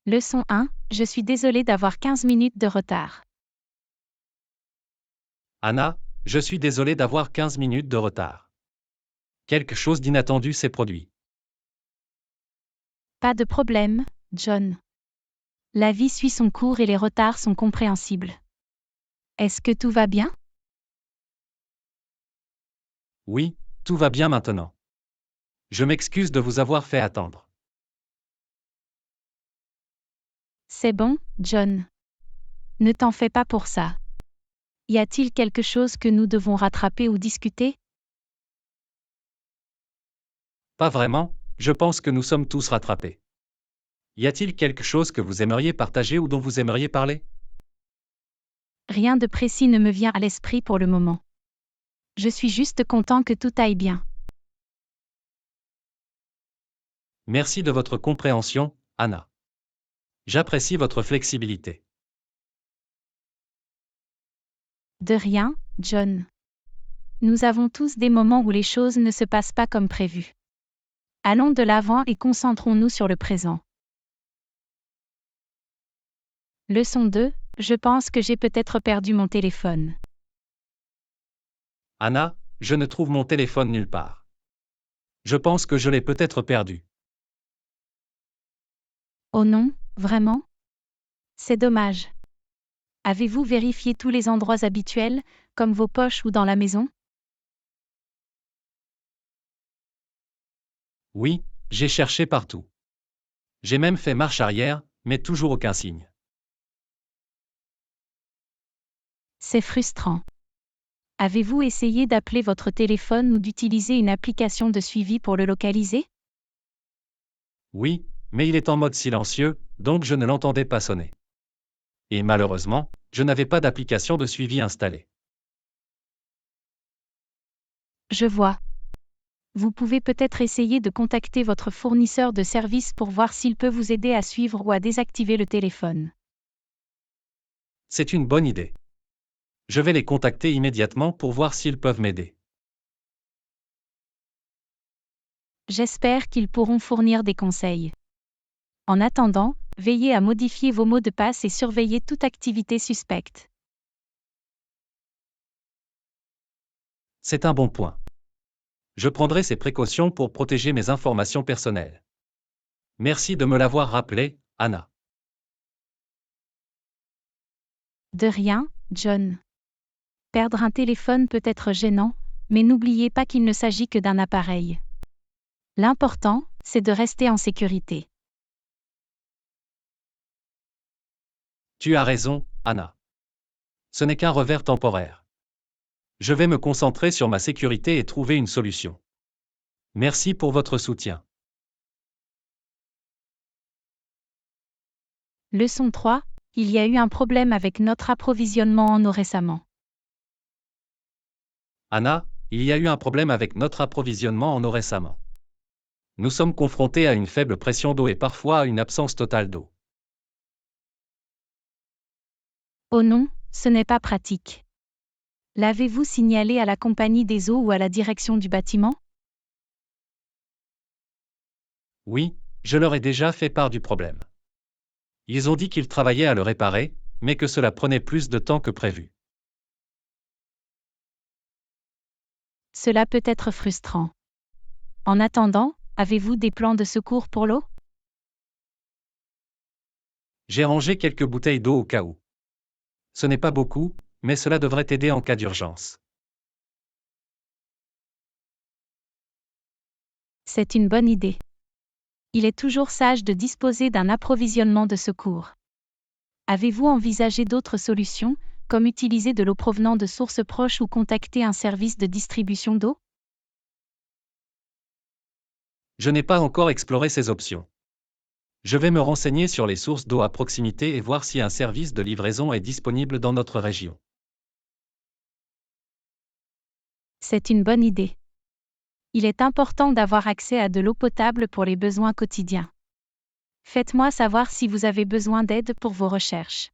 Leçon 1, je suis désolé d'avoir 15 minutes de retard. Anna, je suis désolé d'avoir 15 minutes de retard. Quelque chose d'inattendu s'est produit. Pas de problème, John. La vie suit son cours et les retards sont compréhensibles. Est-ce que tout va bien? Oui, tout va bien maintenant. Je m'excuse de vous avoir fait attendre. C'est bon, John. Ne t'en fais pas pour ça. Y a-t-il quelque chose que nous devons rattraper ou discuter? Pas vraiment, je pense que nous sommes tous rattrapés. Y a-t-il quelque chose que vous aimeriez partager ou dont vous aimeriez parler? Rien de précis ne me vient à l'esprit pour le moment. Je suis juste content que tout aille bien. Merci de votre compréhension, Anna. J'apprécie votre flexibilité. De rien, John. Nous avons tous des moments où les choses ne se passent pas comme prévu. Allons de l'avant et concentrons-nous sur le présent. Leçon 2, je pense que j'ai peut-être perdu mon téléphone. Anna, je ne trouve mon téléphone nulle part. Je pense que je l'ai peut-être perdu. Oh non, vraiment? C'est dommage. Avez-vous vérifié tous les endroits habituels, comme vos poches ou dans la maison? Oui, j'ai cherché partout. J'ai même fait marche arrière, mais toujours aucun signe. C'est frustrant. Avez-vous essayé d'appeler votre téléphone ou d'utiliser une application de suivi pour le localiser? Oui, mais il est en mode silencieux, donc je ne l'entendais pas sonner. Et malheureusement, je n'avais pas d'application de suivi installée. Je vois. Vous pouvez peut-être essayer de contacter votre fournisseur de services pour voir s'il peut vous aider à suivre ou à désactiver le téléphone. C'est une bonne idée. Je vais les contacter immédiatement pour voir s'ils peuvent m'aider. J'espère qu'ils pourront fournir des conseils. En attendant, veillez à modifier vos mots de passe et surveillez toute activité suspecte. C'est un bon point. Je prendrai ces précautions pour protéger mes informations personnelles. Merci de me l'avoir rappelé, Anna. De rien, John. Perdre un téléphone peut être gênant, mais n'oubliez pas qu'il ne s'agit que d'un appareil. L'important, c'est de rester en sécurité. Tu as raison, Anna. Ce n'est qu'un revers temporaire. Je vais me concentrer sur ma sécurité et trouver une solution. Merci pour votre soutien. Leçon 3, il y a eu un problème avec notre approvisionnement en eau récemment. Anna, il y a eu un problème avec notre approvisionnement en eau récemment. Nous sommes confrontés à une faible pression d'eau et parfois à une absence totale d'eau. Oh non, ce n'est pas pratique. L'avez-vous signalé à la compagnie des eaux ou à la direction du bâtiment? Oui, je leur ai déjà fait part du problème. Ils ont dit qu'ils travaillaient à le réparer, mais que cela prenait plus de temps que prévu. Cela peut être frustrant. En attendant, avez-vous des plans de secours pour l'eau? J'ai rangé quelques bouteilles d'eau au cas où. Ce n'est pas beaucoup, mais cela devrait aider en cas d'urgence. C'est une bonne idée. Il est toujours sage de disposer d'un approvisionnement de secours. Avez-vous envisagé d'autres solutions, comme utiliser de l'eau provenant de sources proches ou contacter un service de distribution d'eau? Je n'ai pas encore exploré ces options. Je vais me renseigner sur les sources d'eau à proximité et voir si un service de livraison est disponible dans notre région. C'est une bonne idée. Il est important d'avoir accès à de l'eau potable pour les besoins quotidiens. Faites-moi savoir si vous avez besoin d'aide pour vos recherches.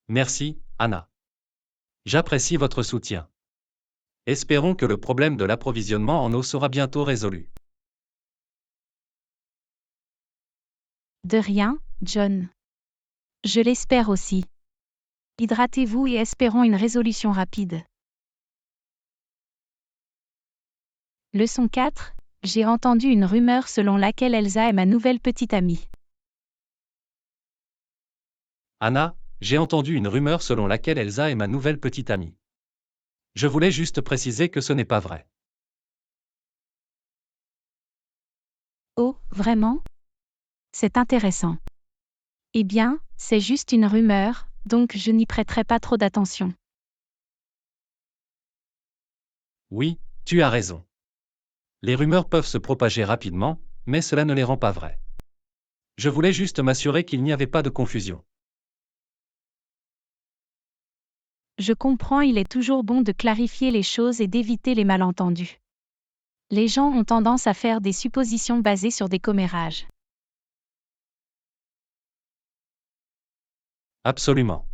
Merci, Anna. J'apprécie votre soutien. Espérons que le problème de l'approvisionnement en eau sera bientôt résolu. De rien, John. Je l'espère aussi. Hydratez-vous et espérons une résolution rapide. Leçon 4. J'ai entendu une rumeur selon laquelle Elsa est ma nouvelle petite amie. Anna, j'ai entendu une rumeur selon laquelle Elsa est ma nouvelle petite amie. Je voulais juste préciser que ce n'est pas vrai. Oh, vraiment? C'est intéressant. Eh bien, c'est juste une rumeur, donc je n'y prêterai pas trop d'attention. Oui, tu as raison. Les rumeurs peuvent se propager rapidement, mais cela ne les rend pas vraies. Je voulais juste m'assurer qu'il n'y avait pas de confusion. Je comprends, il est toujours bon de clarifier les choses et d'éviter les malentendus. Les gens ont tendance à faire des suppositions basées sur des commérages. Absolument.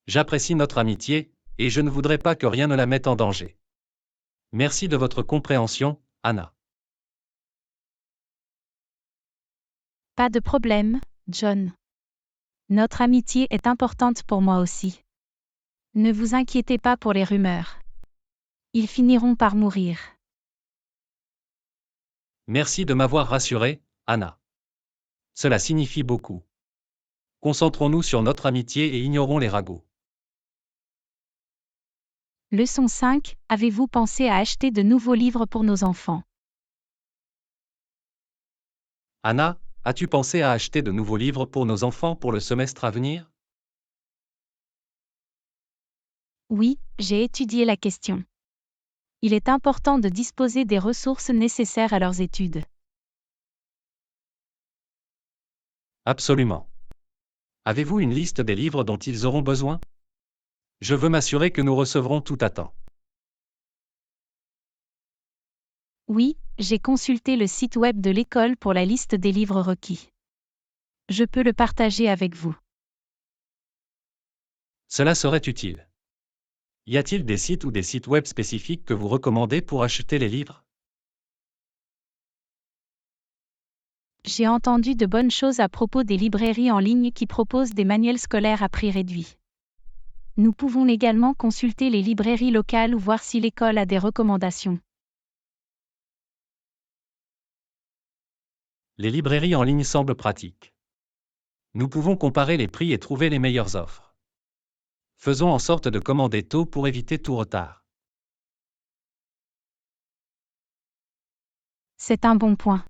J'apprécie notre amitié, et je ne voudrais pas que rien ne la mette en danger. Merci de votre compréhension, Anna. Pas de problème, John. Notre amitié est importante pour moi aussi. Ne vous inquiétez pas pour les rumeurs. Ils finiront par mourir. Merci de m'avoir rassuré, Anna. Cela signifie beaucoup. Concentrons-nous sur notre amitié et ignorons les ragots. Leçon 5. Avez-vous pensé à acheter de nouveaux livres pour nos enfants? Anna, as-tu pensé à acheter de nouveaux livres pour nos enfants pour le semestre à venir? Oui, j'ai étudié la question. Il est important de disposer des ressources nécessaires à leurs études. Absolument. Avez-vous une liste des livres dont ils auront besoin? Je veux m'assurer que nous recevrons tout à temps. Oui, j'ai consulté le site web de l'école pour la liste des livres requis. Je peux le partager avec vous. Cela serait utile. Y a-t-il des sites ou des sites web spécifiques que vous recommandez pour acheter les livres? J'ai entendu de bonnes choses à propos des librairies en ligne qui proposent des manuels scolaires à prix réduit. Nous pouvons également consulter les librairies locales ou voir si l'école a des recommandations. Les librairies en ligne semblent pratiques. Nous pouvons comparer les prix et trouver les meilleures offres. Faisons en sorte de commander tôt pour éviter tout retard. C'est un bon point.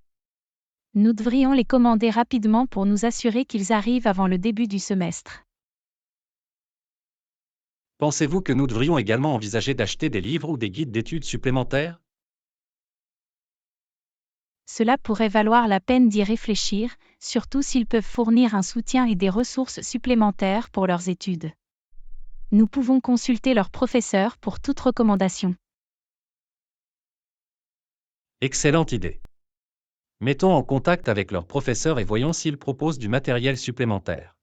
Nous devrions les commander rapidement pour nous assurer qu'ils arrivent avant le début du semestre. Pensez-vous que nous devrions également envisager d'acheter des livres ou des guides d'études supplémentaires? Cela pourrait valoir la peine d'y réfléchir, surtout s'ils peuvent fournir un soutien et des ressources supplémentaires pour leurs études. Nous pouvons consulter leurs professeurs pour toute recommandation. Excellente idée. Mettons en contact avec leurs professeurs et voyons s'ils proposent du matériel supplémentaire.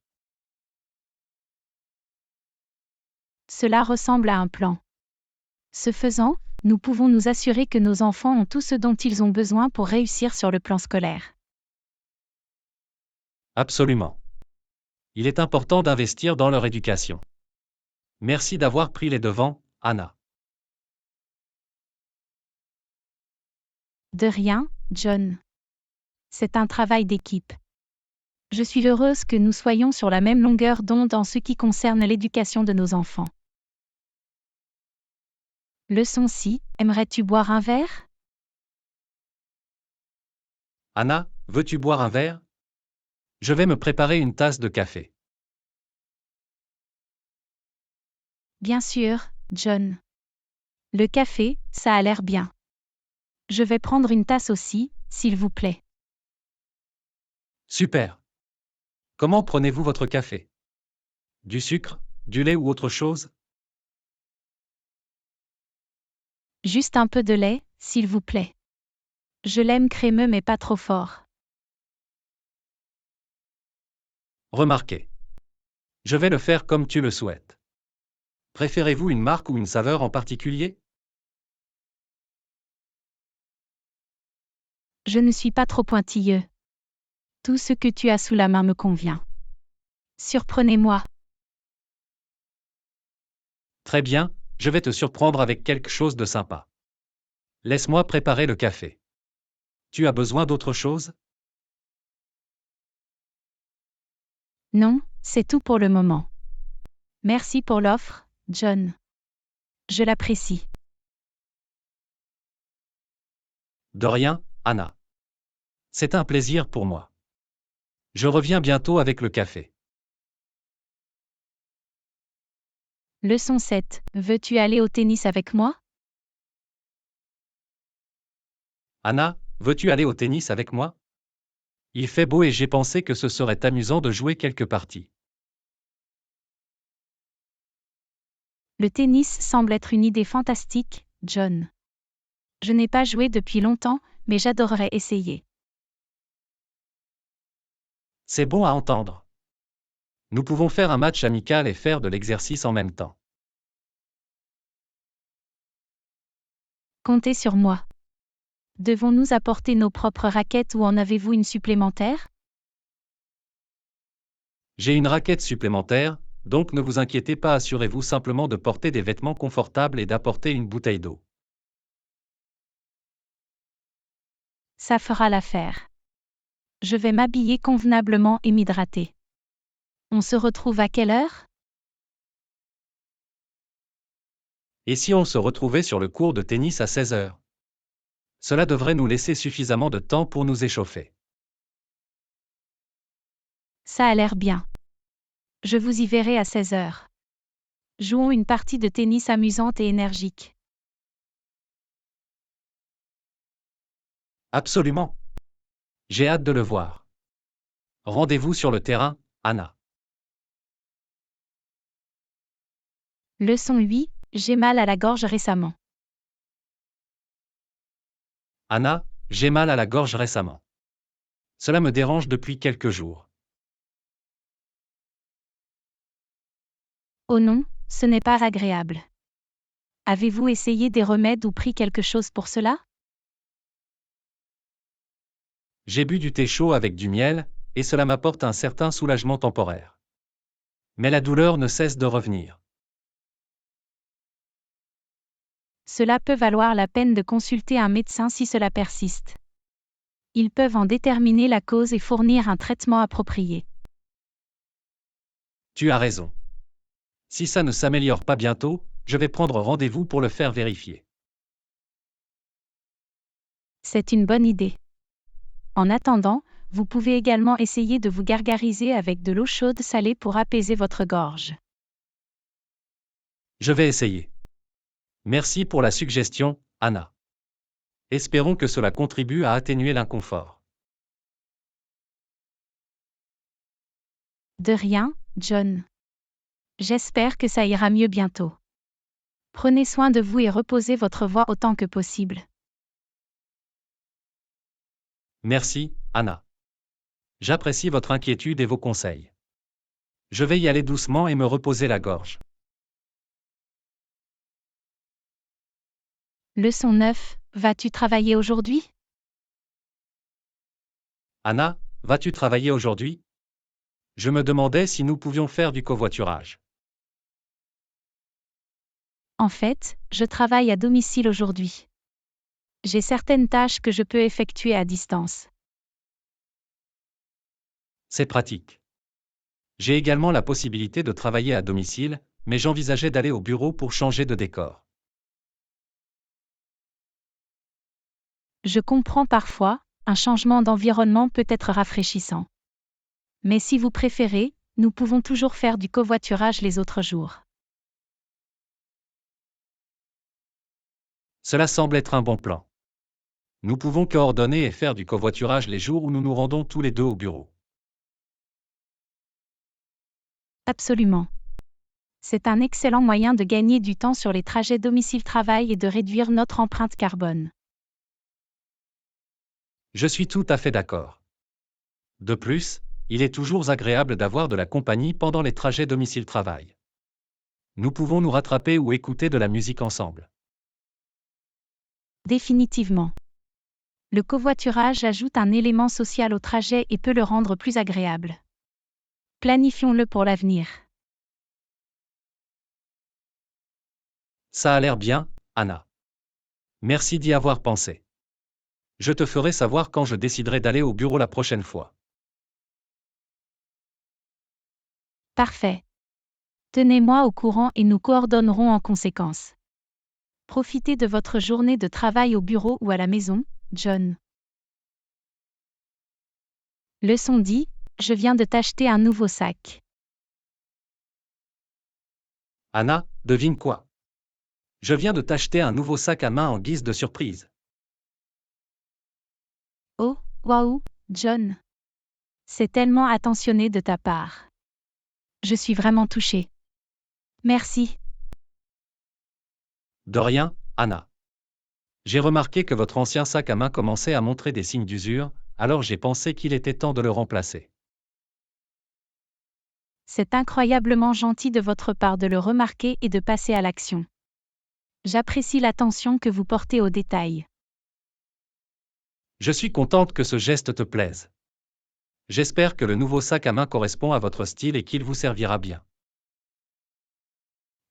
Cela ressemble à un plan. Ce faisant, nous pouvons nous assurer que nos enfants ont tout ce dont ils ont besoin pour réussir sur le plan scolaire. Absolument. Il est important d'investir dans leur éducation. Merci d'avoir pris les devants, Anna. De rien, John. C'est un travail d'équipe. Je suis heureuse que nous soyons sur la même longueur d'onde en ce qui concerne l'éducation de nos enfants. Leçon 6. Aimerais-tu boire un verre? Anna, veux-tu boire un verre? Je vais me préparer une tasse de café. Bien sûr, John. Le café, ça a l'air bien. Je vais prendre une tasse aussi, s'il vous plaît. Super. Comment prenez-vous votre café? Du sucre, du lait ou autre chose? Juste un peu de lait, s'il vous plaît. Je l'aime crémeux mais pas trop fort. Remarquez. Je vais le faire comme tu le souhaites. Préférez-vous une marque ou une saveur en particulier? Je ne suis pas trop pointilleux. Tout ce que tu as sous la main me convient. Surprenez-moi. Très bien, je vais te surprendre avec quelque chose de sympa. Laisse-moi préparer le café. Tu as besoin d'autre chose? Non, c'est tout pour le moment. Merci pour l'offre, John. Je l'apprécie. De rien, Anna. C'est un plaisir pour moi. Je reviens bientôt avec le café. Leçon 7. Veux-tu aller au tennis avec moi? Anna, veux-tu aller au tennis avec moi? Il fait beau et j'ai pensé que ce serait amusant de jouer quelques parties. Le tennis semble être une idée fantastique, John. Je n'ai pas joué depuis longtemps, mais j'adorerais essayer. C'est bon à entendre. Nous pouvons faire un match amical et faire de l'exercice en même temps. Comptez sur moi. Devons-nous apporter nos propres raquettes ou en avez-vous une supplémentaire? J'ai une raquette supplémentaire, donc ne vous inquiétez pas, assurez-vous simplement de porter des vêtements confortables et d'apporter une bouteille d'eau. Ça fera l'affaire. Je vais m'habiller convenablement et m'hydrater. On se retrouve à quelle heure? Et si on se retrouvait sur le court de tennis à 16 heures? Cela devrait nous laisser suffisamment de temps pour nous échauffer. Ça a l'air bien. Je vous y verrai à 16 heures. Jouons une partie de tennis amusante et énergique. Absolument. J'ai hâte de le voir. Rendez-vous sur le terrain, Anna. Leçon 8. J'ai mal à la gorge récemment. Anna, j'ai mal à la gorge récemment. Cela me dérange depuis quelques jours. Oh non, ce n'est pas agréable. Avez-vous essayé des remèdes ou pris quelque chose pour cela? J'ai bu du thé chaud avec du miel, et cela m'apporte un certain soulagement temporaire. Mais la douleur ne cesse de revenir. Cela peut valoir la peine de consulter un médecin si cela persiste. Ils peuvent en déterminer la cause et fournir un traitement approprié. Tu as raison. Si ça ne s'améliore pas bientôt, je vais prendre rendez-vous pour le faire vérifier. C'est une bonne idée. En attendant, vous pouvez également essayer de vous gargariser avec de l'eau chaude salée pour apaiser votre gorge. Je vais essayer. Merci pour la suggestion, Anna. Espérons que cela contribue à atténuer l'inconfort. De rien, John. J'espère que ça ira mieux bientôt. Prenez soin de vous et reposez votre voix autant que possible. Merci, Anna. J'apprécie votre inquiétude et vos conseils. Je vais y aller doucement et me reposer la gorge. Leçon 9. Vas-tu travailler aujourd'hui? Anna, vas-tu travailler aujourd'hui? Je me demandais si nous pouvions faire du covoiturage. En fait, je travaille à domicile aujourd'hui. J'ai certaines tâches que je peux effectuer à distance. C'est pratique. J'ai également la possibilité de travailler à domicile, mais j'envisageais d'aller au bureau pour changer de décor. Je comprends parfois, un changement d'environnement peut être rafraîchissant. Mais si vous préférez, nous pouvons toujours faire du covoiturage les autres jours. Cela semble être un bon plan. Nous pouvons coordonner et faire du covoiturage les jours où nous nous rendons tous les deux au bureau. Absolument. C'est un excellent moyen de gagner du temps sur les trajets domicile-travail et de réduire notre empreinte carbone. Je suis tout à fait d'accord. De plus, il est toujours agréable d'avoir de la compagnie pendant les trajets domicile-travail. Nous pouvons nous rattraper ou écouter de la musique ensemble. Définitivement. Le covoiturage ajoute un élément social au trajet et peut le rendre plus agréable. Planifions-le pour l'avenir. Ça a l'air bien, Anna. Merci d'y avoir pensé. Je te ferai savoir quand je déciderai d'aller au bureau la prochaine fois. Parfait. Tenez-moi au courant et nous coordonnerons en conséquence. Profitez de votre journée de travail au bureau ou à la maison, John. Leçon 10, je viens de t'acheter un nouveau sac. Anna, devine quoi? Je viens de t'acheter un nouveau sac à main en guise de surprise. Oh, waouh, John. C'est tellement attentionné de ta part. Je suis vraiment touchée. Merci. De rien, Anna. J'ai remarqué que votre ancien sac à main commençait à montrer des signes d'usure, alors j'ai pensé qu'il était temps de le remplacer. C'est incroyablement gentil de votre part de le remarquer et de passer à l'action. J'apprécie l'attention que vous portez aux détails. Je suis contente que ce geste te plaise. J'espère que le nouveau sac à main correspond à votre style et qu'il vous servira bien.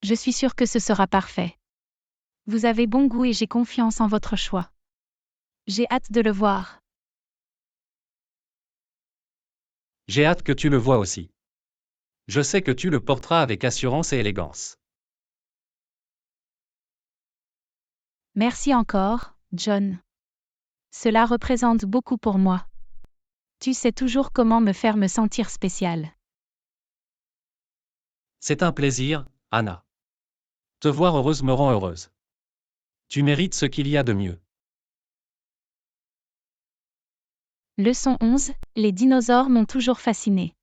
Je suis sûre que ce sera parfait. Vous avez bon goût et j'ai confiance en votre choix. J'ai hâte de le voir. J'ai hâte que tu le vois aussi. Je sais que tu le porteras avec assurance et élégance. Merci encore, John. Cela représente beaucoup pour moi. Tu sais toujours comment me faire me sentir spécial. C'est un plaisir, Anna. Te voir heureuse me rend heureuse. Tu mérites ce qu'il y a de mieux. Leçon 11, les dinosaures m'ont toujours fasciné.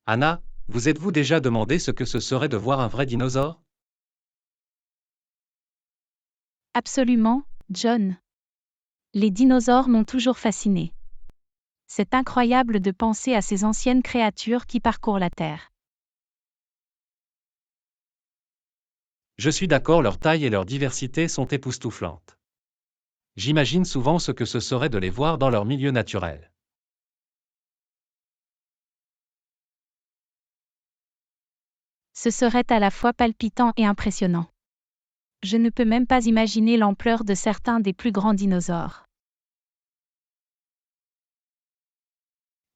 Anna, vous êtes-vous déjà demandé ce que ce serait de voir un vrai dinosaure? Absolument, John. Les dinosaures m'ont toujours fasciné. C'est incroyable de penser à ces anciennes créatures qui parcourent la Terre. Je suis d'accord, leur taille et leur diversité sont époustouflantes. J'imagine souvent ce que ce serait de les voir dans leur milieu naturel. Ce serait à la fois palpitant et impressionnant. Je ne peux même pas imaginer l'ampleur de certains des plus grands dinosaures.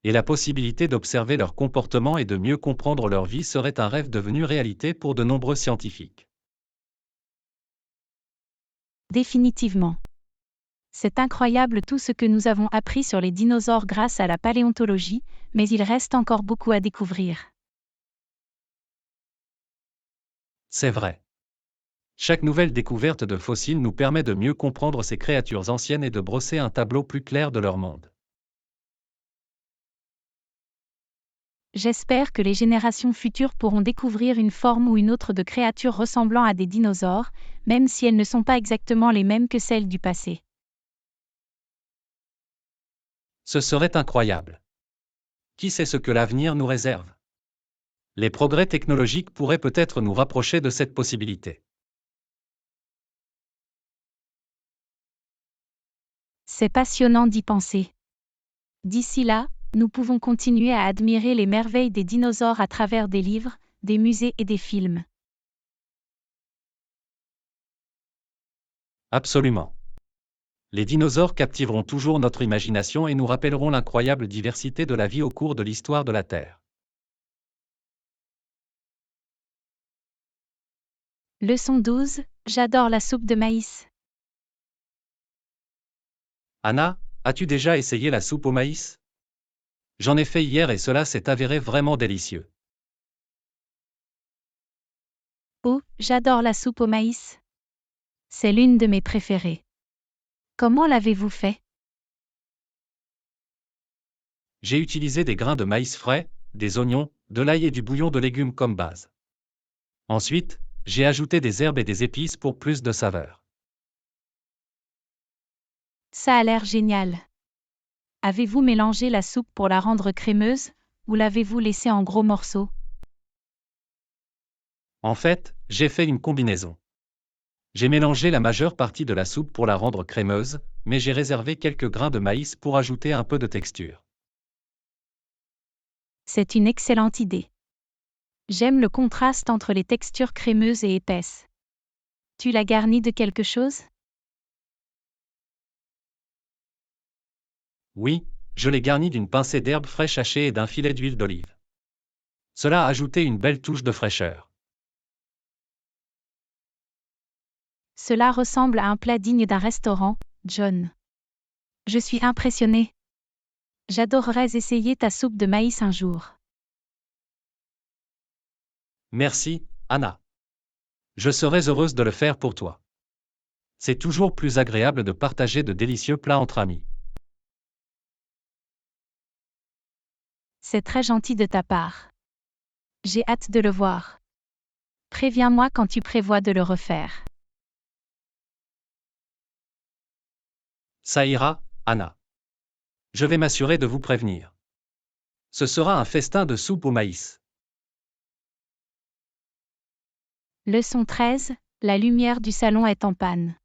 Et la possibilité d'observer leur comportement et de mieux comprendre leur vie serait un rêve devenu réalité pour de nombreux scientifiques. Définitivement. C'est incroyable tout ce que nous avons appris sur les dinosaures grâce à la paléontologie, mais il reste encore beaucoup à découvrir. C'est vrai. Chaque nouvelle découverte de fossiles nous permet de mieux comprendre ces créatures anciennes et de brosser un tableau plus clair de leur monde. J'espère que les générations futures pourront découvrir une forme ou une autre de créatures ressemblant à des dinosaures, même si elles ne sont pas exactement les mêmes que celles du passé. Ce serait incroyable. Qui sait ce que l'avenir nous réserve? Les progrès technologiques pourraient peut-être nous rapprocher de cette possibilité. C'est passionnant d'y penser. D'ici là, nous pouvons continuer à admirer les merveilles des dinosaures à travers des livres, des musées et des films. Absolument. Les dinosaures captiveront toujours notre imagination et nous rappelleront l'incroyable diversité de la vie au cours de l'histoire de la Terre. Leçon 12, j'adore la soupe de maïs. Anna, as-tu déjà essayé la soupe au maïs? J'en ai fait hier et cela s'est avéré vraiment délicieux. Oh, j'adore la soupe au maïs. C'est l'une de mes préférées. Comment l'avez-vous fait? J'ai utilisé des grains de maïs frais, des oignons, de l'ail et du bouillon de légumes comme base. Ensuite, j'ai ajouté des herbes et des épices pour plus de saveur. Ça a l'air génial. Avez-vous mélangé la soupe pour la rendre crémeuse, ou l'avez-vous laissée en gros morceaux? En fait, j'ai fait une combinaison. J'ai mélangé la majeure partie de la soupe pour la rendre crémeuse, mais j'ai réservé quelques grains de maïs pour ajouter un peu de texture. C'est une excellente idée. J'aime le contraste entre les textures crémeuses et épaisses. Tu l'as garni de quelque chose? Oui, je l'ai garni d'une pincée d'herbes fraîches hachées et d'un filet d'huile d'olive. Cela a ajouté une belle touche de fraîcheur. Cela ressemble à un plat digne d'un restaurant, John. Je suis impressionnée. J'adorerais essayer ta soupe de maïs un jour. Merci, Anna. Je serais heureuse de le faire pour toi. C'est toujours plus agréable de partager de délicieux plats entre amis. C'est très gentil de ta part. J'ai hâte de le voir. Préviens-moi quand tu prévois de le refaire. Ça ira, Anna. Je vais m'assurer de vous prévenir. Ce sera un festin de soupe au maïs. Leçon 13, la lumière du salon est en panne.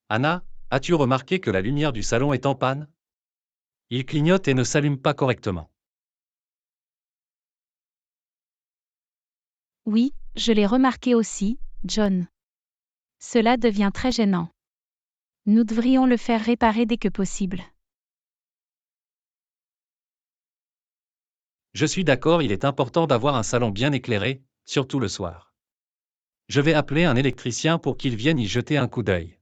Anna, as-tu remarqué que la lumière du salon est en panne? Il clignote et ne s'allume pas correctement. Oui, je l'ai remarqué aussi, John. Cela devient très gênant. Nous devrions le faire réparer dès que possible. Je suis d'accord, il est important d'avoir un salon bien éclairé, surtout le soir. Je vais appeler un électricien pour qu'il vienne y jeter un coup d'œil.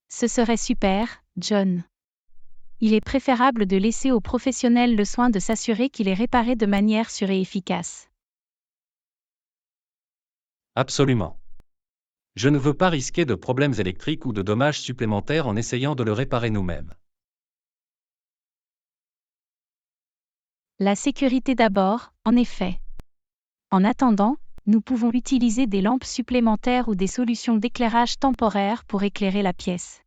Ce serait super, John. Il est préférable de laisser aux professionnels le soin de s'assurer qu'il est réparé de manière sûre et efficace. Absolument. Je ne veux pas risquer de problèmes électriques ou de dommages supplémentaires en essayant de le réparer nous-mêmes. La sécurité d'abord, en effet. En attendant, nous pouvons utiliser des lampes supplémentaires ou des solutions d'éclairage temporaire pour éclairer la pièce.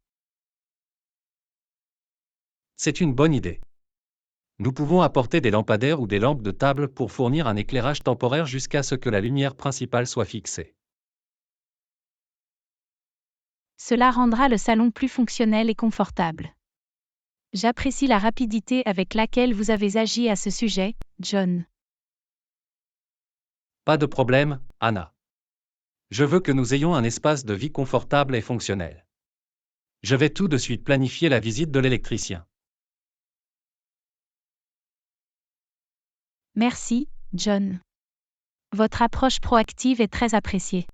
C'est une bonne idée. Nous pouvons apporter des lampadaires ou des lampes de table pour fournir un éclairage temporaire jusqu'à ce que la lumière principale soit fixée. Cela rendra le salon plus fonctionnel et confortable. J'apprécie la rapidité avec laquelle vous avez agi à ce sujet, John. Pas de problème, Anna. Je veux que nous ayons un espace de vie confortable et fonctionnel. Je vais tout de suite planifier la visite de l'électricien. Merci, John. Votre approche proactive est très appréciée.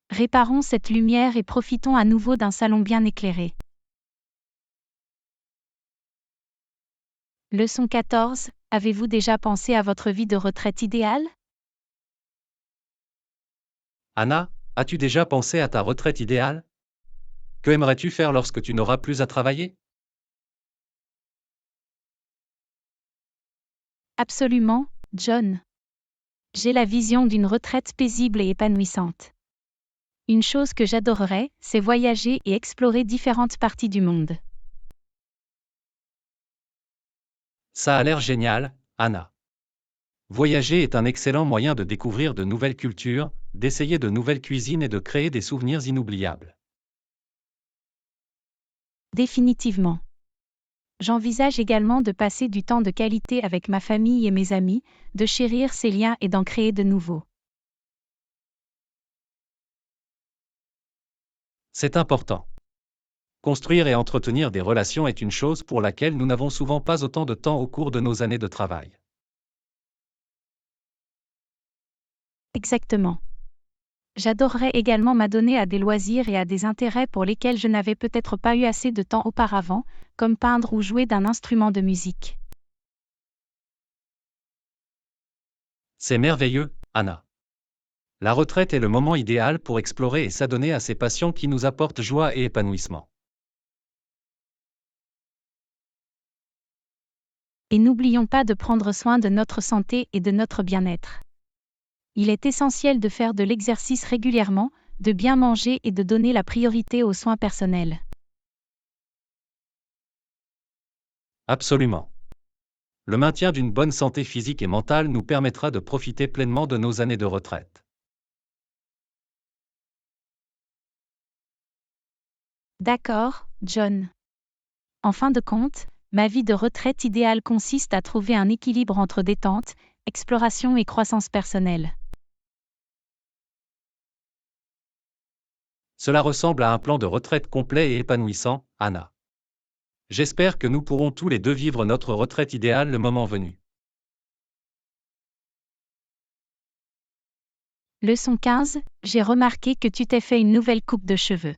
Réparons cette lumière et profitons à nouveau d'un salon bien éclairé. Leçon 14. Avez-vous déjà pensé à votre vie de retraite idéale? Anna, as-tu déjà pensé à ta retraite idéale? Que aimerais-tu faire lorsque tu n'auras plus à travailler? Absolument, John. J'ai la vision d'une retraite paisible et épanouissante. Une chose que j'adorerais, c'est voyager et explorer différentes parties du monde. Ça a l'air génial, Anna. Voyager est un excellent moyen de découvrir de nouvelles cultures, d'essayer de nouvelles cuisines et de créer des souvenirs inoubliables. Définitivement. J'envisage également de passer du temps de qualité avec ma famille et mes amis, de chérir ces liens et d'en créer de nouveaux. C'est important. Construire et entretenir des relations est une chose pour laquelle nous n'avons souvent pas autant de temps au cours de nos années de travail. Exactement. J'adorerais également m'adonner à des loisirs et à des intérêts pour lesquels je n'avais peut-être pas eu assez de temps auparavant, comme peindre ou jouer d'un instrument de musique. C'est merveilleux, Anna. La retraite est le moment idéal pour explorer et s'adonner à ces passions qui nous apportent joie et épanouissement. Et n'oublions pas de prendre soin de notre santé et de notre bien-être. Il est essentiel de faire de l'exercice régulièrement, de bien manger et de donner la priorité aux soins personnels. Absolument. Le maintien d'une bonne santé physique et mentale nous permettra de profiter pleinement de nos années de retraite. D'accord, John. En fin de compte, ma vie de retraite idéale consiste à trouver un équilibre entre détente, exploration et croissance personnelle. Cela ressemble à un plan de retraite complet et épanouissant, Anna. J'espère que nous pourrons tous les deux vivre notre retraite idéale le moment venu. Leçon 15, j'ai remarqué que tu t'es fait une nouvelle coupe de cheveux.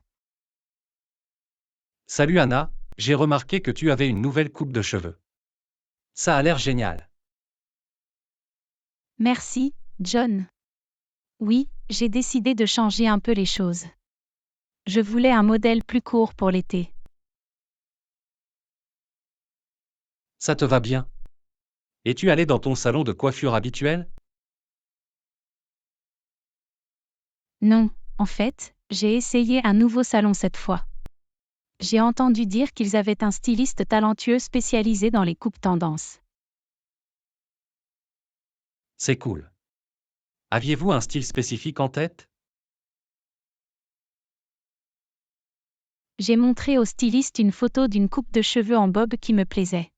Salut Anna, j'ai remarqué que tu avais une nouvelle coupe de cheveux. Ça a l'air génial. Merci, John. Oui, j'ai décidé de changer un peu les choses. Je voulais un modèle plus court pour l'été. Ça te va bien? Es-tu allé dans ton salon de coiffure habituel? Non, en fait, j'ai essayé un nouveau salon cette fois. J'ai entendu dire qu'ils avaient un styliste talentueux spécialisé dans les coupes tendances. C'est cool. Aviez-vous un style spécifique en tête? J'ai montré au styliste une photo d'une coupe de cheveux en bob qui me plaisait.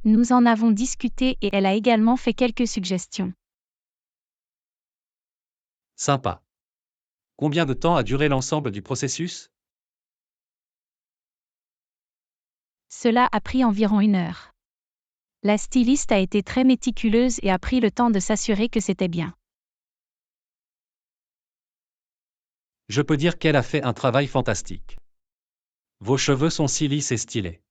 Nous en avons discuté et elle a également fait quelques suggestions. Sympa. Combien de temps a duré l'ensemble du processus? Cela a pris environ 1 heure. La styliste a été très méticuleuse et a pris le temps de s'assurer que c'était bien. Je peux dire qu'elle a fait un travail fantastique. Vos cheveux sont si lisses et stylés.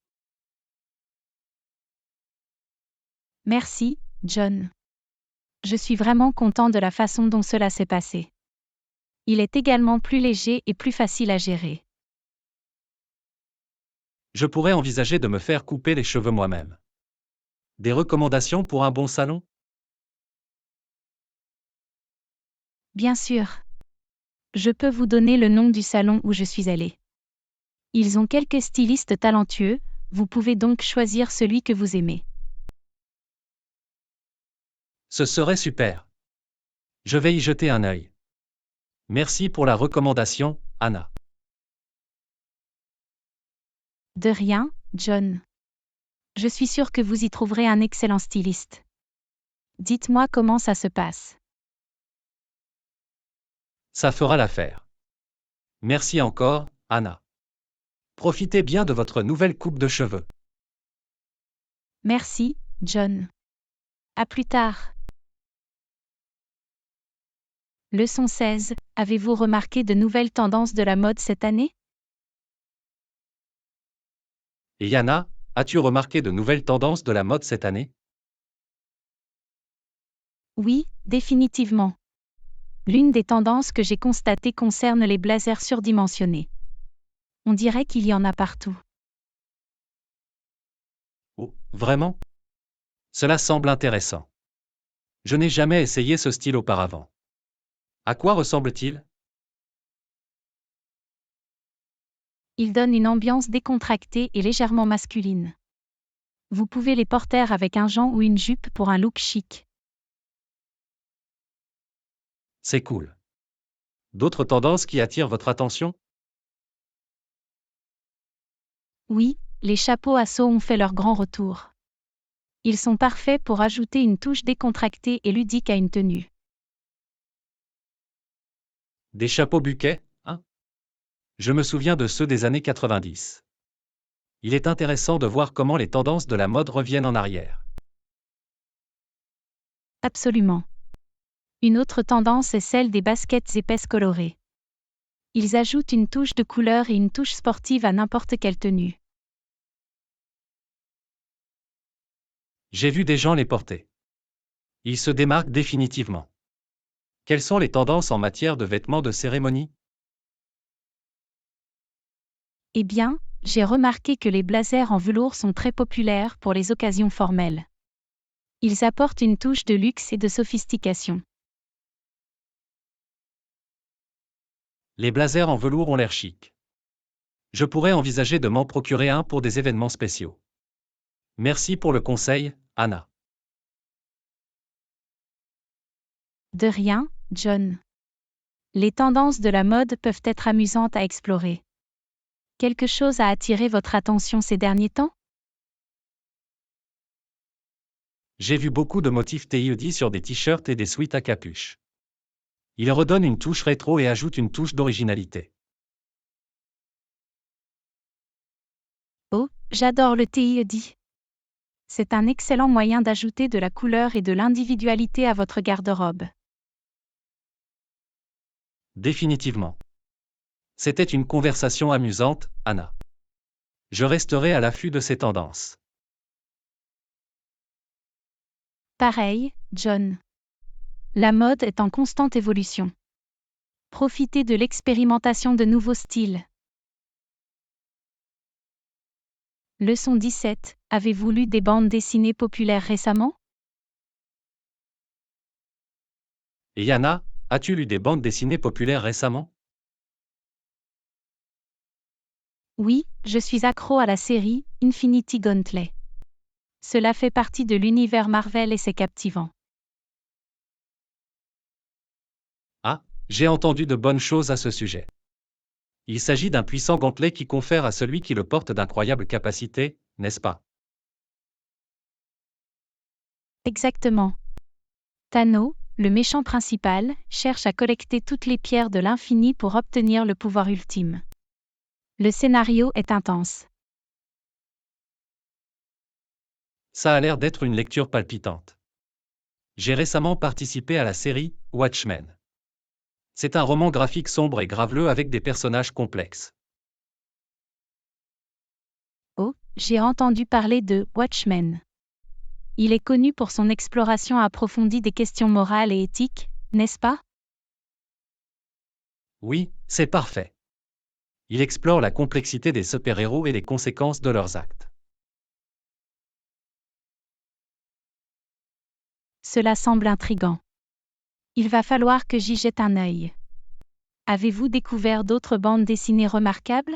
Merci, John. Je suis vraiment content de la façon dont cela s'est passé. Il est également plus léger et plus facile à gérer. Je pourrais envisager de me faire couper les cheveux moi-même. Des recommandations pour un bon salon? Bien sûr. Je peux vous donner le nom du salon où je suis allée. Ils ont quelques stylistes talentueux, vous pouvez donc choisir celui que vous aimez. Ce serait super. Je vais y jeter un œil. Merci pour la recommandation, Anna. De rien, John. Je suis sûre que vous y trouverez un excellent styliste. Dites-moi comment ça se passe. Ça fera l'affaire. Merci encore, Anna. Profitez bien de votre nouvelle coupe de cheveux. Merci, John. À plus tard. Leçon 16. Avez-vous remarqué de nouvelles tendances de la mode cette année? Et Anna, as-tu remarqué de nouvelles tendances de la mode cette année? Oui, définitivement. L'une des tendances que j'ai constatées concerne les blazers surdimensionnés. On dirait qu'il y en a partout. Oh, vraiment? Cela semble intéressant. Je n'ai jamais essayé ce style auparavant. À quoi ressemble-t-il? Ils donnent une ambiance décontractée et légèrement masculine. Vous pouvez les porter avec un jean ou une jupe pour un look chic. C'est cool. D'autres tendances qui attirent votre attention? Oui, les chapeaux à seau ont fait leur grand retour. Ils sont parfaits pour ajouter une touche décontractée et ludique à une tenue. Des chapeaux buquets, hein? Je me souviens de ceux des années 90. Il est intéressant de voir comment les tendances de la mode reviennent en arrière. Absolument. Une autre tendance est celle des baskets épaisses colorées. Ils ajoutent une touche de couleur et une touche sportive à n'importe quelle tenue. J'ai vu des gens les porter. Ils se démarquent définitivement. Quelles sont les tendances en matière de vêtements de cérémonie? Eh bien, j'ai remarqué que les blazers en velours sont très populaires pour les occasions formelles. Ils apportent une touche de luxe et de sophistication. Les blazers en velours ont l'air chic. Je pourrais envisager de m'en procurer un pour des événements spéciaux. Merci pour le conseil, Anna. De rien, John. Les tendances de la mode peuvent être amusantes à explorer. Quelque chose a attiré votre attention ces derniers temps? J'ai vu beaucoup de motifs TIED sur des t-shirts et des sweats à capuche. Ils redonnent une touche rétro et ajoutent une touche d'originalité. Oh, j'adore le TIED. C'est un excellent moyen d'ajouter de la couleur et de l'individualité à votre garde-robe. Définitivement. C'était une conversation amusante, Anna. Je resterai à l'affût de ces tendances. Pareil, John. La mode est en constante évolution. Profitez de l'expérimentation de nouveaux styles. Leçon 17. Avez-vous lu des bandes dessinées populaires récemment? Et Yana, as-tu lu des bandes dessinées populaires récemment? Oui, je suis accro à la série Infinity Gauntlet. Cela fait partie de l'univers Marvel et c'est captivant. Ah, j'ai entendu de bonnes choses à ce sujet. Il s'agit d'un puissant gantelet qui confère à celui qui le porte d'incroyables capacités, n'est-ce pas? Exactement. Thanos, le méchant principal, cherche à collecter toutes les pierres de l'infini pour obtenir le pouvoir ultime. Le scénario est intense. Ça a l'air d'être une lecture palpitante. J'ai récemment participé à la série Watchmen. C'est un roman graphique sombre et graveleux avec des personnages complexes. Oh, j'ai entendu parler de Watchmen. Il est connu pour son exploration approfondie des questions morales et éthiques, n'est-ce pas? Oui, c'est parfait. Il explore la complexité des super-héros et les conséquences de leurs actes. Cela semble intriguant. Il va falloir que j'y jette un œil. Avez-vous découvert d'autres bandes dessinées remarquables?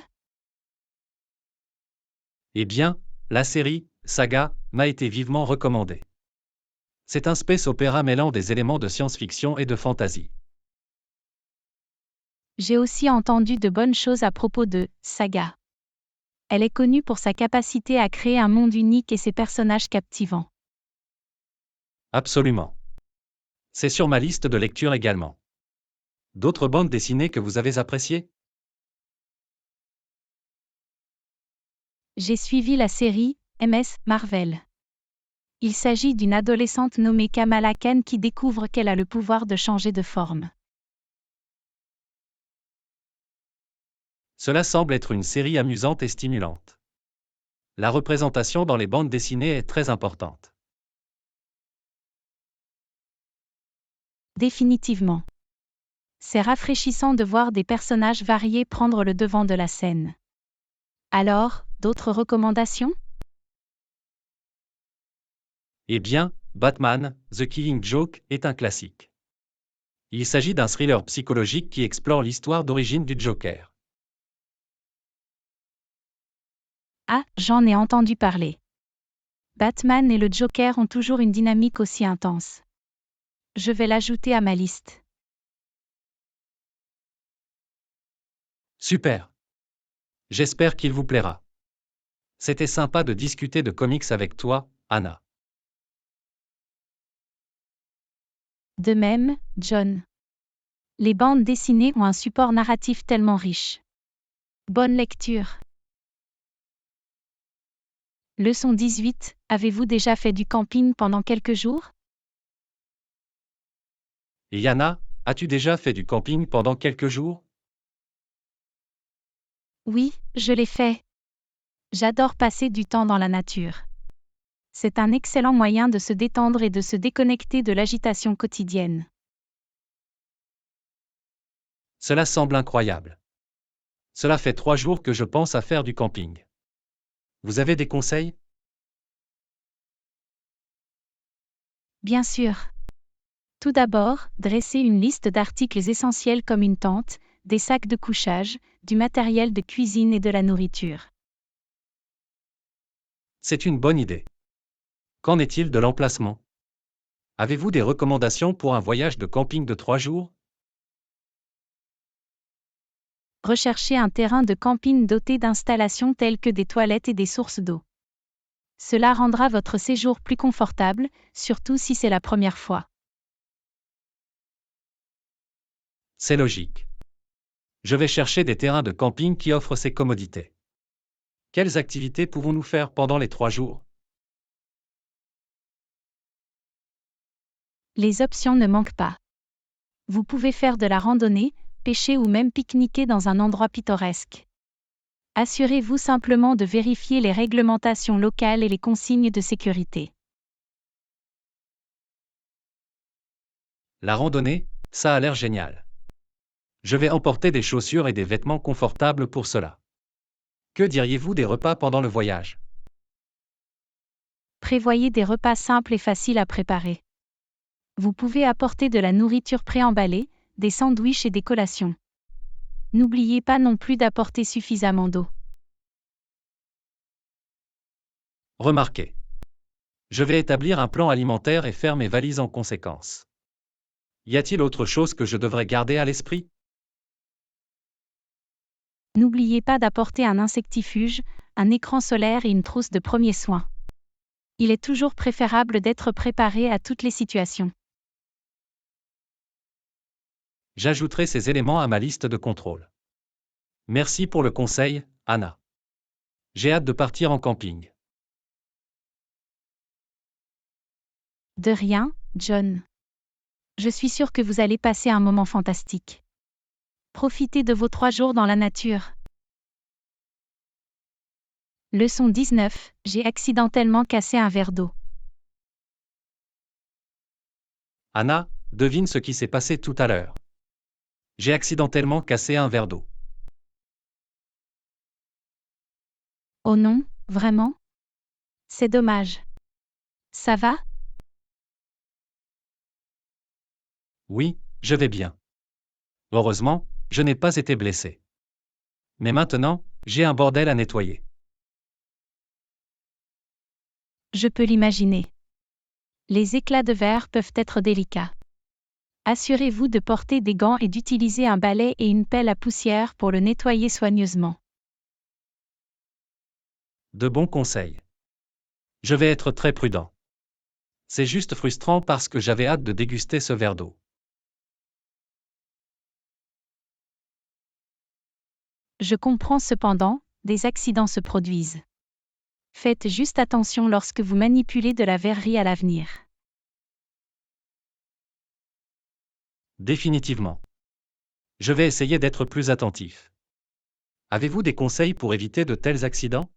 Eh bien, la série Saga m'a été vivement recommandée. C'est un space opéra mêlant des éléments de science-fiction et de fantasy. J'ai aussi entendu de bonnes choses à propos de Saga. Elle est connue pour sa capacité à créer un monde unique et ses personnages captivants. Absolument. C'est sur ma liste de lecture également. D'autres bandes dessinées que vous avez appréciées? J'ai suivi la série MS Marvel. Il s'agit d'une adolescente nommée Kamala Khan qui découvre qu'elle a le pouvoir de changer de forme. Cela semble être une série amusante et stimulante. La représentation dans les bandes dessinées est très importante. Définitivement. C'est rafraîchissant de voir des personnages variés prendre le devant de la scène. Alors, d'autres recommandations? Eh bien, Batman, The Killing Joke est un classique. Il s'agit d'un thriller psychologique qui explore l'histoire d'origine du Joker. Ah, j'en ai entendu parler. Batman et le Joker ont toujours une dynamique aussi intense. Je vais l'ajouter à ma liste. Super. J'espère qu'il vous plaira. C'était sympa de discuter de comics avec toi, Anna. De même, John. Les bandes dessinées ont un support narratif tellement riche. Bonne lecture. Leçon 18. Avez-vous déjà fait du camping pendant quelques jours? Et Yana, as-tu déjà fait du camping pendant quelques jours? Oui, je l'ai fait. J'adore passer du temps dans la nature. C'est un excellent moyen de se détendre et de se déconnecter de l'agitation quotidienne. Cela semble incroyable. Cela fait 3 jours que je pense à faire du camping. Vous avez des conseils? Bien sûr. Tout d'abord, dressez une liste d'articles essentiels comme une tente, des sacs de couchage, du matériel de cuisine et de la nourriture. C'est une bonne idée. Qu'en est-il de l'emplacement? Avez-vous des recommandations pour un voyage de camping de 3 jours? Recherchez un terrain de camping doté d'installations telles que des toilettes et des sources d'eau. Cela rendra votre séjour plus confortable, surtout si c'est la première fois. C'est logique. Je vais chercher des terrains de camping qui offrent ces commodités. Quelles activités pouvons-nous faire pendant les 3 jours? Les options ne manquent pas. Vous pouvez faire de la randonnée, pêcher ou même pique-niquer dans un endroit pittoresque. Assurez-vous simplement de vérifier les réglementations locales et les consignes de sécurité. La randonnée, ça a l'air génial. Je vais emporter des chaussures et des vêtements confortables pour cela. Que diriez-vous des repas pendant le voyage? Prévoyez des repas simples et faciles à préparer. Vous pouvez apporter de la nourriture préemballée, des sandwichs et des collations. N'oubliez pas non plus d'apporter suffisamment d'eau. Remarquez. Je vais établir un plan alimentaire et faire mes valises en conséquence. Y a-t-il autre chose que je devrais garder à l'esprit? N'oubliez pas d'apporter un insectifuge, un écran solaire et une trousse de premiers soins. Il est toujours préférable d'être préparé à toutes les situations. J'ajouterai ces éléments à ma liste de contrôle. Merci pour le conseil, Anna. J'ai hâte de partir en camping. De rien, John. Je suis sûre que vous allez passer un moment fantastique. Profitez de vos 3 jours dans la nature. Leçon 19, j'ai accidentellement cassé un verre d'eau. Anna, devine ce qui s'est passé tout à l'heure. J'ai accidentellement cassé un verre d'eau. Oh non, vraiment? C'est dommage. Ça va? Oui, je vais bien. Heureusement, je n'ai pas été blessé. Mais maintenant, j'ai un bordel à nettoyer. Je peux l'imaginer. Les éclats de verre peuvent être délicats. Assurez-vous de porter des gants et d'utiliser un balai et une pelle à poussière pour le nettoyer soigneusement. De bons conseils. Je vais être très prudent. C'est juste frustrant parce que j'avais hâte de déguster ce verre d'eau. Je comprends cependant, des accidents se produisent. Faites juste attention lorsque vous manipulez de la verrerie à l'avenir. Définitivement. Je vais essayer d'être plus attentif. Avez-vous des conseils pour éviter de tels accidents?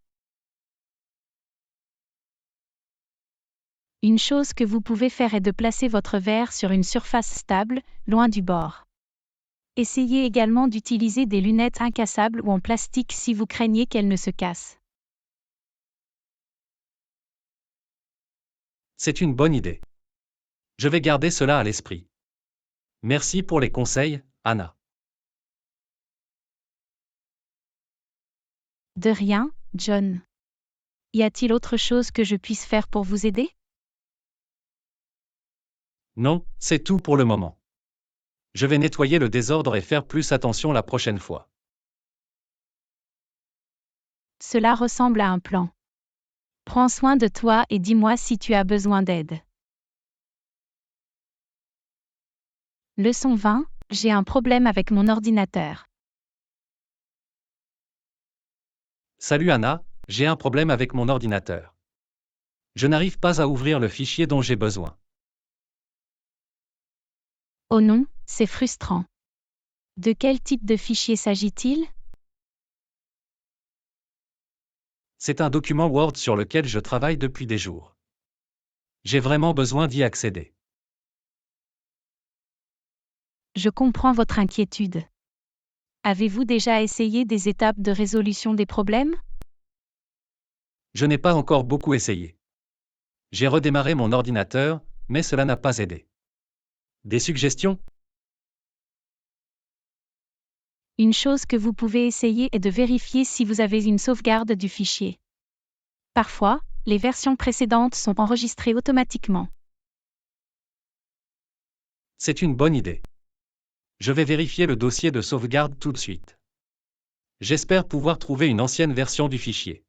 Une chose que vous pouvez faire est de placer votre verre sur une surface stable, loin du bord. Essayez également d'utiliser des lunettes incassables ou en plastique si vous craignez qu'elles ne se cassent. C'est une bonne idée. Je vais garder cela à l'esprit. Merci pour les conseils, Anna. De rien, John. Y a-t-il autre chose que je puisse faire pour vous aider? Non, c'est tout pour le moment. Je vais nettoyer le désordre et faire plus attention la prochaine fois. Cela ressemble à un plan. Prends soin de toi et dis-moi si tu as besoin d'aide. Leçon 20, j'ai un problème avec mon ordinateur. Salut Anna, j'ai un problème avec mon ordinateur. Je n'arrive pas à ouvrir le fichier dont j'ai besoin. Oh non, c'est frustrant. De quel type de fichier s'agit-il? C'est un document Word sur lequel je travaille depuis des jours. J'ai vraiment besoin d'y accéder. Je comprends votre inquiétude. Avez-vous déjà essayé des étapes de résolution des problèmes? Je n'ai pas encore beaucoup essayé. J'ai redémarré mon ordinateur, mais cela n'a pas aidé. Des suggestions? Une chose que vous pouvez essayer est de vérifier si vous avez une sauvegarde du fichier. Parfois, les versions précédentes sont enregistrées automatiquement. C'est une bonne idée. Je vais vérifier le dossier de sauvegarde tout de suite. J'espère pouvoir trouver une ancienne version du fichier.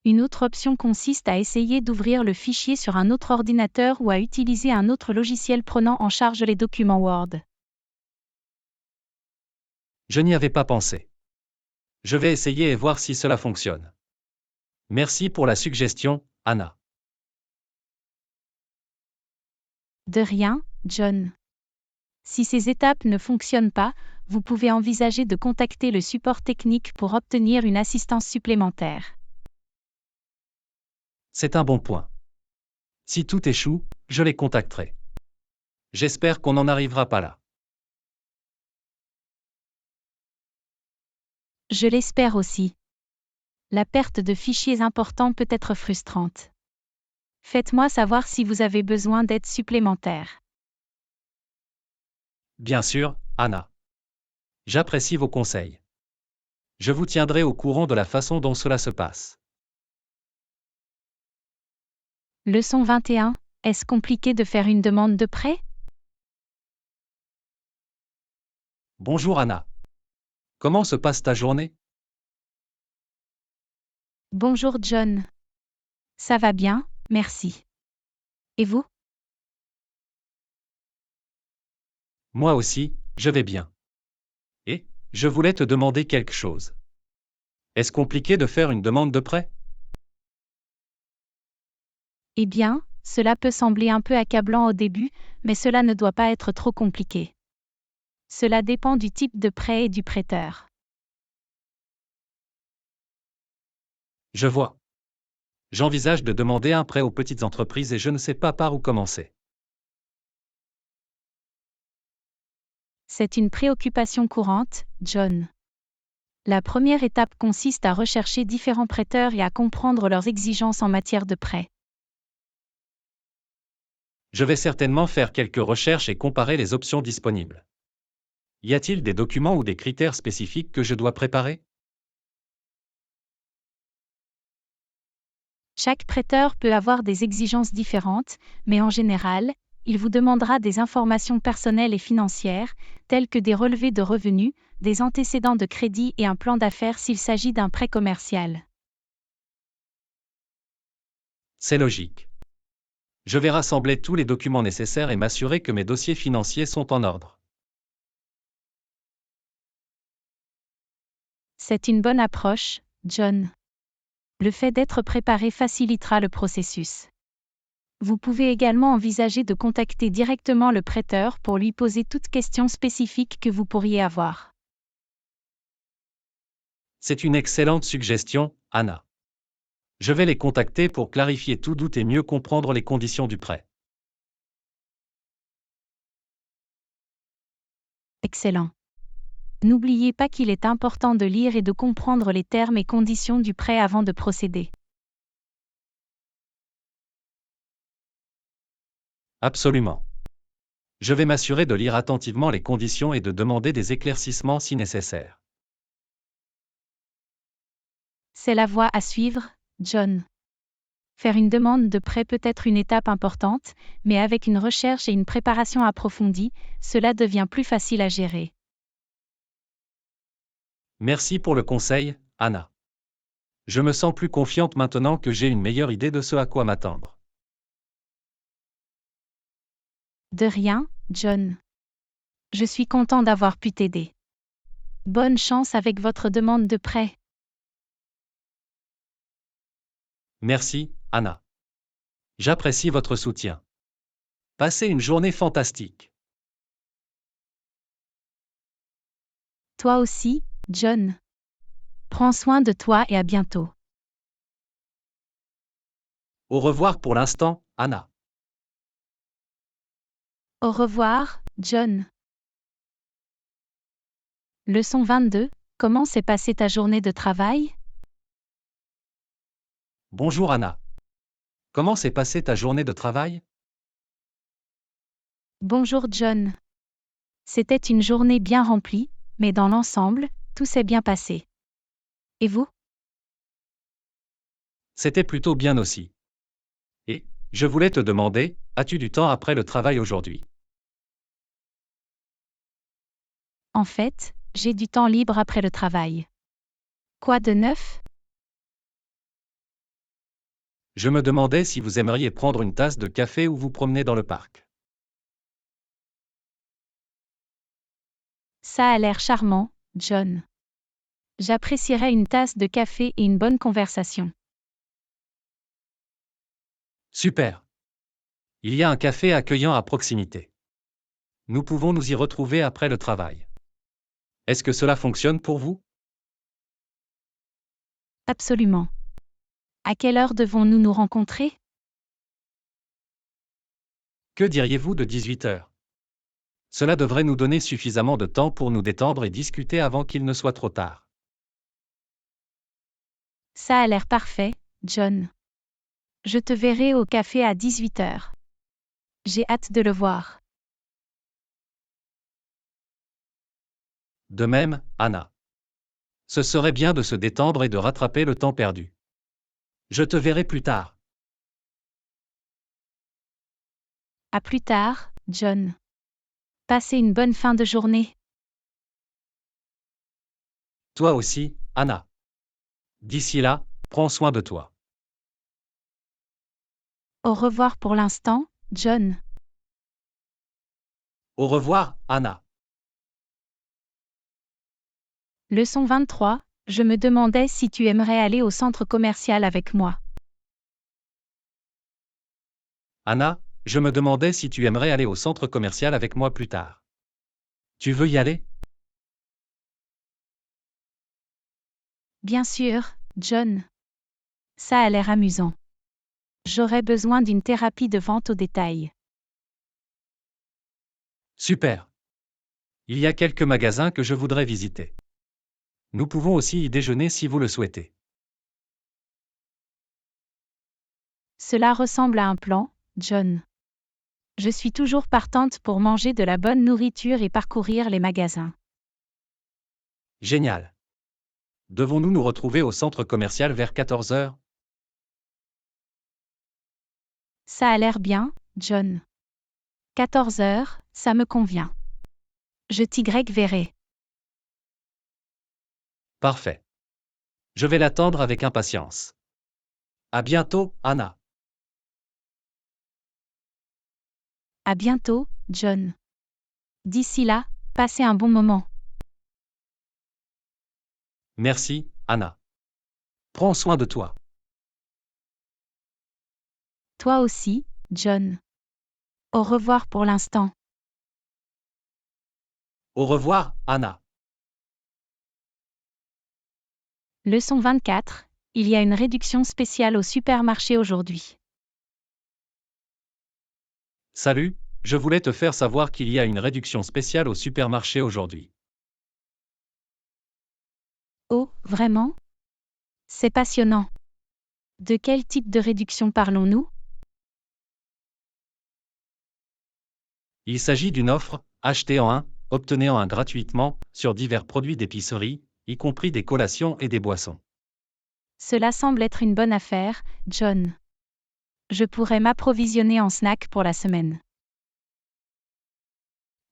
Une autre option consiste à essayer d'ouvrir le fichier sur un autre ordinateur ou à utiliser un autre logiciel prenant en charge les documents Word. Je n'y avais pas pensé. Je vais essayer et voir si cela fonctionne. Merci pour la suggestion, Anna. De rien, John. Si ces étapes ne fonctionnent pas, vous pouvez envisager de contacter le support technique pour obtenir une assistance supplémentaire. C'est un bon point. Si tout échoue, je les contacterai. J'espère qu'on n'en arrivera pas là. Je l'espère aussi. La perte de fichiers importants peut être frustrante. Faites-moi savoir si vous avez besoin d'aide supplémentaire. Bien sûr, Anna. J'apprécie vos conseils. Je vous tiendrai au courant de la façon dont cela se passe. Leçon 21. Est-ce compliqué de faire une demande de prêt? Bonjour Anna. Comment se passe ta journée? Bonjour John. Ça va bien, merci. Et vous? Moi aussi, je vais bien. Et, je voulais te demander quelque chose. Est-ce compliqué de faire une demande de prêt? Eh bien, cela peut sembler un peu accablant au début, mais cela ne doit pas être trop compliqué. Cela dépend du type de prêt et du prêteur. Je vois. J'envisage de demander un prêt aux petites entreprises et je ne sais pas par où commencer. C'est une préoccupation courante, John. La première étape consiste à rechercher différents prêteurs et à comprendre leurs exigences en matière de prêt. Je vais certainement faire quelques recherches et comparer les options disponibles. Y a-t-il des documents ou des critères spécifiques que je dois préparer? Chaque prêteur peut avoir des exigences différentes, mais en général, il vous demandera des informations personnelles et financières, telles que des relevés de revenus, des antécédents de crédit et un plan d'affaires s'il s'agit d'un prêt commercial. C'est logique. Je vais rassembler tous les documents nécessaires et m'assurer que mes dossiers financiers sont en ordre. C'est une bonne approche, John. Le fait d'être préparé facilitera le processus. Vous pouvez également envisager de contacter directement le prêteur pour lui poser toute question spécifique que vous pourriez avoir. C'est une excellente suggestion, Anna. Je vais les contacter pour clarifier tout doute et mieux comprendre les conditions du prêt. Excellent. N'oubliez pas qu'il est important de lire et de comprendre les termes et conditions du prêt avant de procéder. Absolument. Je vais m'assurer de lire attentivement les conditions et de demander des éclaircissements si nécessaire. C'est la voie à suivre, John. Faire une demande de prêt peut être une étape importante, mais avec une recherche et une préparation approfondie, cela devient plus facile à gérer. Merci pour le conseil, Anna. Je me sens plus confiante maintenant que j'ai une meilleure idée de ce à quoi m'attendre. De rien, John. Je suis content d'avoir pu t'aider. Bonne chance avec votre demande de prêt. Merci, Anna. J'apprécie votre soutien. Passez une journée fantastique. Toi aussi, John. Prends soin de toi et à bientôt. Au revoir pour l'instant, Anna. Au revoir, John. Leçon 22. Comment s'est passée ta journée de travail? Bonjour Anna. Comment s'est passée ta journée de travail? Bonjour John. C'était une journée bien remplie, mais dans l'ensemble, tout s'est bien passé. Et vous? C'était plutôt bien aussi. Et, je voulais te demander, as-tu du temps après le travail aujourd'hui? En fait, j'ai du temps libre après le travail. Quoi de neuf? Je me demandais si vous aimeriez prendre une tasse de café ou vous promener dans le parc. Ça a l'air charmant, John. J'apprécierais une tasse de café et une bonne conversation. Super. Il y a un café accueillant à proximité. Nous pouvons nous y retrouver après le travail. Est-ce que cela fonctionne pour vous? Absolument. À quelle heure devons-nous nous rencontrer? Que diriez-vous de 18 heures? Cela devrait nous donner suffisamment de temps pour nous détendre et discuter avant qu'il ne soit trop tard. Ça a l'air parfait, John. Je te verrai au café à 18 heures. J'ai hâte de le voir. De même, Anna. Ce serait bien de se détendre et de rattraper le temps perdu. Je te verrai plus tard. À plus tard, John. Passez une bonne fin de journée. Toi aussi, Anna. D'ici là, prends soin de toi. Au revoir pour l'instant, John. Au revoir, Anna. Leçon 23. Je me demandais si tu aimerais aller au centre commercial avec moi. Anna, je me demandais si tu aimerais aller au centre commercial avec moi plus tard. Tu veux y aller? Bien sûr, John. Ça a l'air amusant. J'aurais besoin d'une thérapie de vente au détail. Super. Il y a quelques magasins que je voudrais visiter. Nous pouvons aussi y déjeuner si vous le souhaitez. Cela ressemble à un plan, John. Je suis toujours partante pour manger de la bonne nourriture et parcourir les magasins. Génial. Devons-nous nous retrouver au centre commercial vers 14 heures? Ça a l'air bien, John. 14 heures, ça me convient. Je t'y verrai. Parfait. Je vais l'attendre avec impatience. À bientôt, Anna. À bientôt, John. D'ici là, passez un bon moment. Merci, Anna. Prends soin de toi. Toi aussi, John. Au revoir pour l'instant. Au revoir, Anna. Leçon 24. Il y a une réduction spéciale au supermarché aujourd'hui. Salut, je voulais te faire savoir qu'il y a une réduction spéciale au supermarché aujourd'hui. Oh, vraiment? C'est passionnant. De quel type de réduction parlons-nous? Il s'agit d'une offre, achetez en un, obtenez en un gratuitement, sur divers produits d'épicerie, y compris des collations et des boissons. Cela semble être une bonne affaire, John. Je pourrais m'approvisionner en snacks pour la semaine.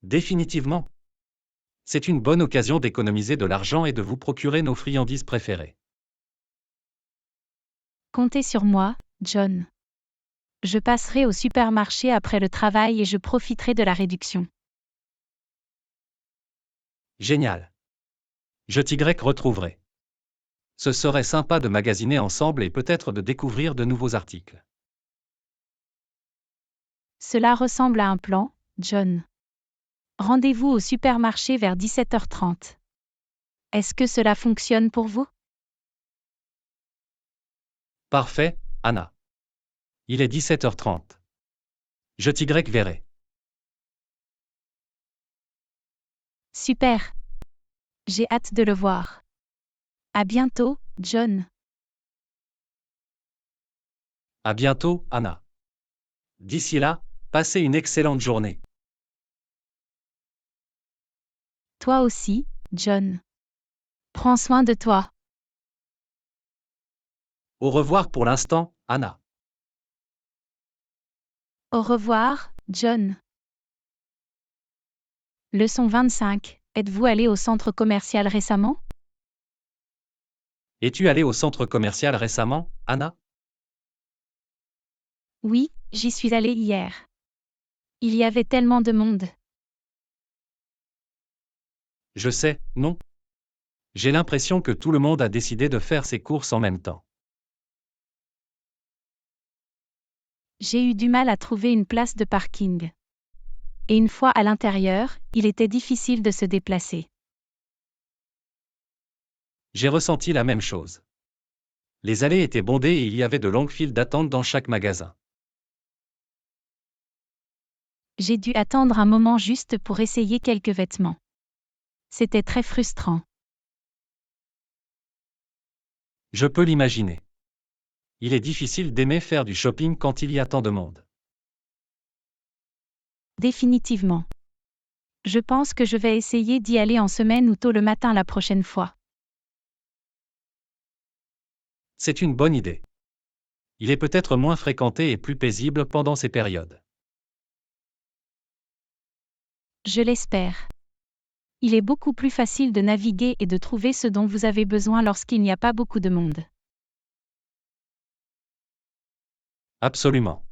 Définitivement. C'est une bonne occasion d'économiser de l'argent et de vous procurer nos friandises préférées. Comptez sur moi, John. Je passerai au supermarché après le travail et je profiterai de la réduction. Génial. Je t'y retrouverai. Ce serait sympa de magasiner ensemble et peut-être de découvrir de nouveaux articles. Cela ressemble à un plan, John. Rendez-vous au supermarché vers 17h30. Est-ce que cela fonctionne pour vous? Parfait, Anna. Il est 17h30. Je t'y verrai. Super. J'ai hâte de le voir. À bientôt, John. À bientôt, Anna. D'ici là, passez une excellente journée. Toi aussi, John. Prends soin de toi. Au revoir pour l'instant, Anna. Au revoir, John. Leçon 25. Êtes-vous allé au centre commercial récemment? Es-tu allé au centre commercial récemment, Anna? Oui, j'y suis allé hier. Il y avait tellement de monde. Je sais, non. J'ai l'impression que tout le monde a décidé de faire ses courses en même temps. J'ai eu du mal à trouver une place de parking. Et une fois à l'intérieur, il était difficile de se déplacer. J'ai ressenti la même chose. Les allées étaient bondées et il y avait de longues files d'attente dans chaque magasin. J'ai dû attendre un moment juste pour essayer quelques vêtements. C'était très frustrant. Je peux l'imaginer. Il est difficile d'aimer faire du shopping quand il y a tant de monde. Définitivement. Je pense que je vais essayer d'y aller en semaine ou tôt le matin la prochaine fois. C'est une bonne idée. Il est peut-être moins fréquenté et plus paisible pendant ces périodes. Je l'espère. Il est beaucoup plus facile de naviguer et de trouver ce dont vous avez besoin lorsqu'il n'y a pas beaucoup de monde. Absolument.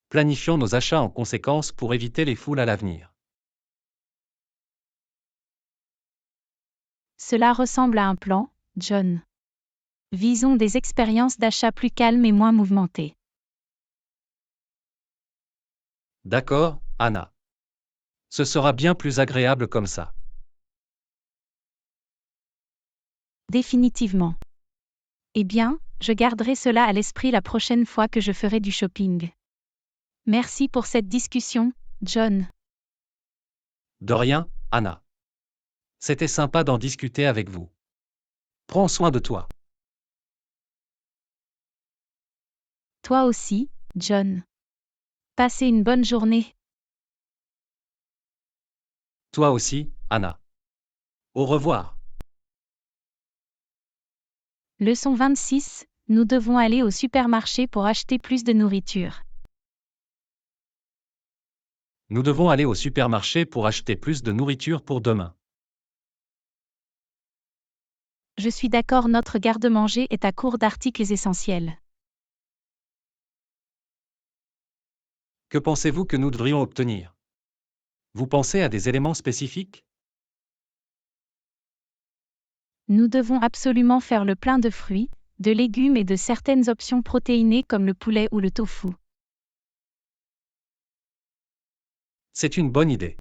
Planifions nos achats en conséquence pour éviter les foules à l'avenir. Cela ressemble à un plan, John. Visons des expériences d'achat plus calmes et moins mouvementées. D'accord, Anna. Ce sera bien plus agréable comme ça. Définitivement. Eh bien, je garderai cela à l'esprit la prochaine fois que je ferai du shopping. Merci pour cette discussion, John. De rien, Anna. C'était sympa d'en discuter avec vous. Prends soin de toi. Toi aussi, John. Passez une bonne journée. Toi aussi, Anna. Au revoir. Leçon 26. Nous devons aller au supermarché pour acheter plus de nourriture. Nous devons aller au supermarché pour acheter plus de nourriture pour demain. Je suis d'accord, notre garde-manger est à court d'articles essentiels. Que pensez-vous que nous devrions obtenir? Vous pensez à des éléments spécifiques? Nous devons absolument faire le plein de fruits, de légumes et de certaines options protéinées comme le poulet ou le tofu. C'est une bonne idée.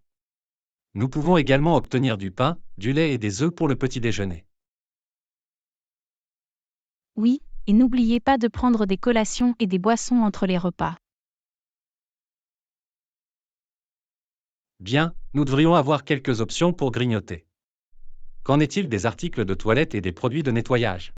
Nous pouvons également obtenir du pain, du lait et des œufs pour le petit déjeuner. Oui, et n'oubliez pas de prendre des collations et des boissons entre les repas. Bien, nous devrions avoir quelques options pour grignoter. Qu'en est-il des articles de toilette et des produits de nettoyage?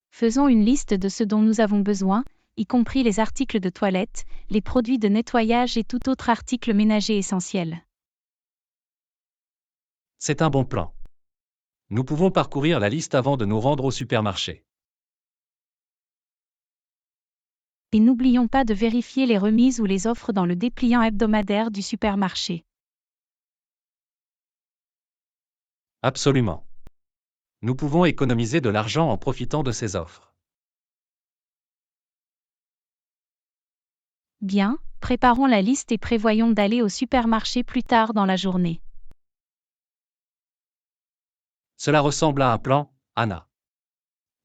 Faisons une liste de ce dont nous avons besoin, y compris les articles de toilette, les produits de nettoyage et tout autre article ménager essentiel. C'est un bon plan. Nous pouvons parcourir la liste avant de nous rendre au supermarché. Et n'oublions pas de vérifier les remises ou les offres dans le dépliant hebdomadaire du supermarché. Absolument. Nous pouvons économiser de l'argent en profitant de ces offres. Bien, préparons la liste et prévoyons d'aller au supermarché plus tard dans la journée. Cela ressemble à un plan, Anna.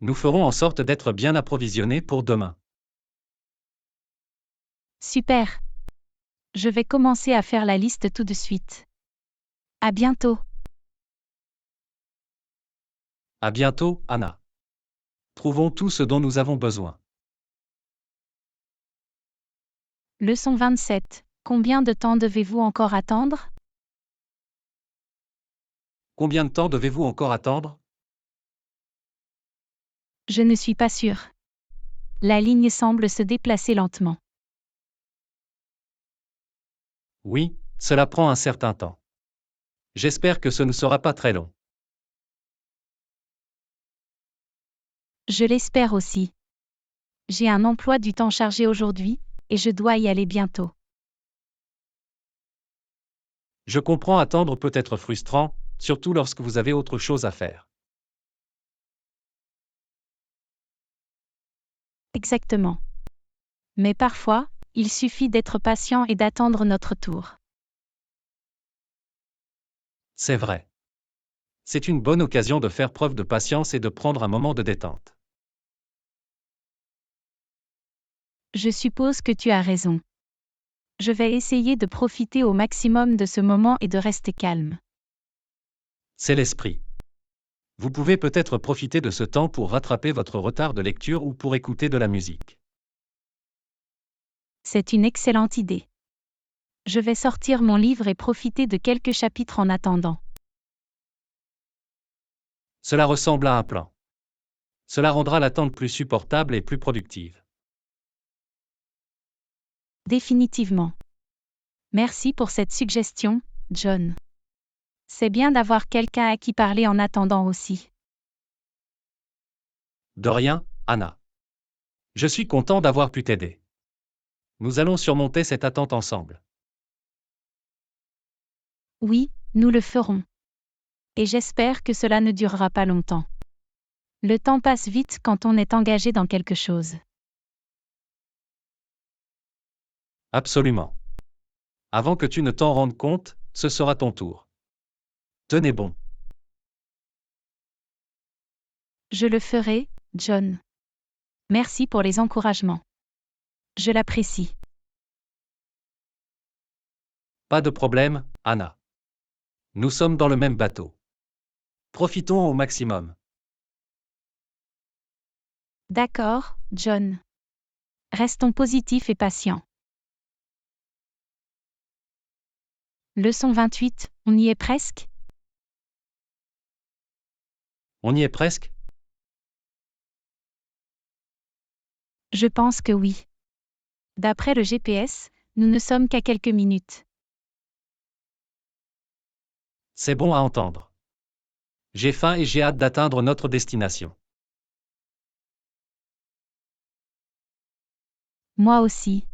Nous ferons en sorte d'être bien approvisionnés pour demain. Super. Je vais commencer à faire la liste tout de suite. À bientôt. À bientôt, Anna. Trouvons tout ce dont nous avons besoin. Leçon 27. Combien de temps devez-vous encore attendre? Combien de temps devez-vous encore attendre? Je ne suis pas sûre. La ligne semble se déplacer lentement. Oui, cela prend un certain temps. J'espère que ce ne sera pas très long. Je l'espère aussi. J'ai un emploi du temps chargé aujourd'hui, et je dois y aller bientôt. Je comprends, attendre peut être frustrant, surtout lorsque vous avez autre chose à faire. Exactement. Mais parfois, il suffit d'être patient et d'attendre notre tour. C'est vrai. C'est une bonne occasion de faire preuve de patience et de prendre un moment de détente. Je suppose que tu as raison. Je vais essayer de profiter au maximum de ce moment et de rester calme. C'est l'esprit. Vous pouvez peut-être profiter de ce temps pour rattraper votre retard de lecture ou pour écouter de la musique. C'est une excellente idée. Je vais sortir mon livre et profiter de quelques chapitres en attendant. Cela ressemble à un plan. Cela rendra l'attente plus supportable et plus productive. Définitivement. Merci pour cette suggestion, John. C'est bien d'avoir quelqu'un à qui parler en attendant aussi. De rien, Anna. Je suis content d'avoir pu t'aider. Nous allons surmonter cette attente ensemble. Oui, nous le ferons. Et j'espère que cela ne durera pas longtemps. Le temps passe vite quand on est engagé dans quelque chose. Absolument. Avant que tu ne t'en rendes compte, ce sera ton tour. Tenez bon. Je le ferai, John. Merci pour les encouragements. Je l'apprécie. Pas de problème, Anna. Nous sommes dans le même bateau. Profitons au maximum. D'accord, John. Restons positifs et patients. Leçon 28, on y est presque? On y est presque? Je pense que oui. D'après le GPS, nous ne sommes qu'à quelques minutes. C'est bon à entendre. J'ai faim et j'ai hâte d'atteindre notre destination. Moi aussi.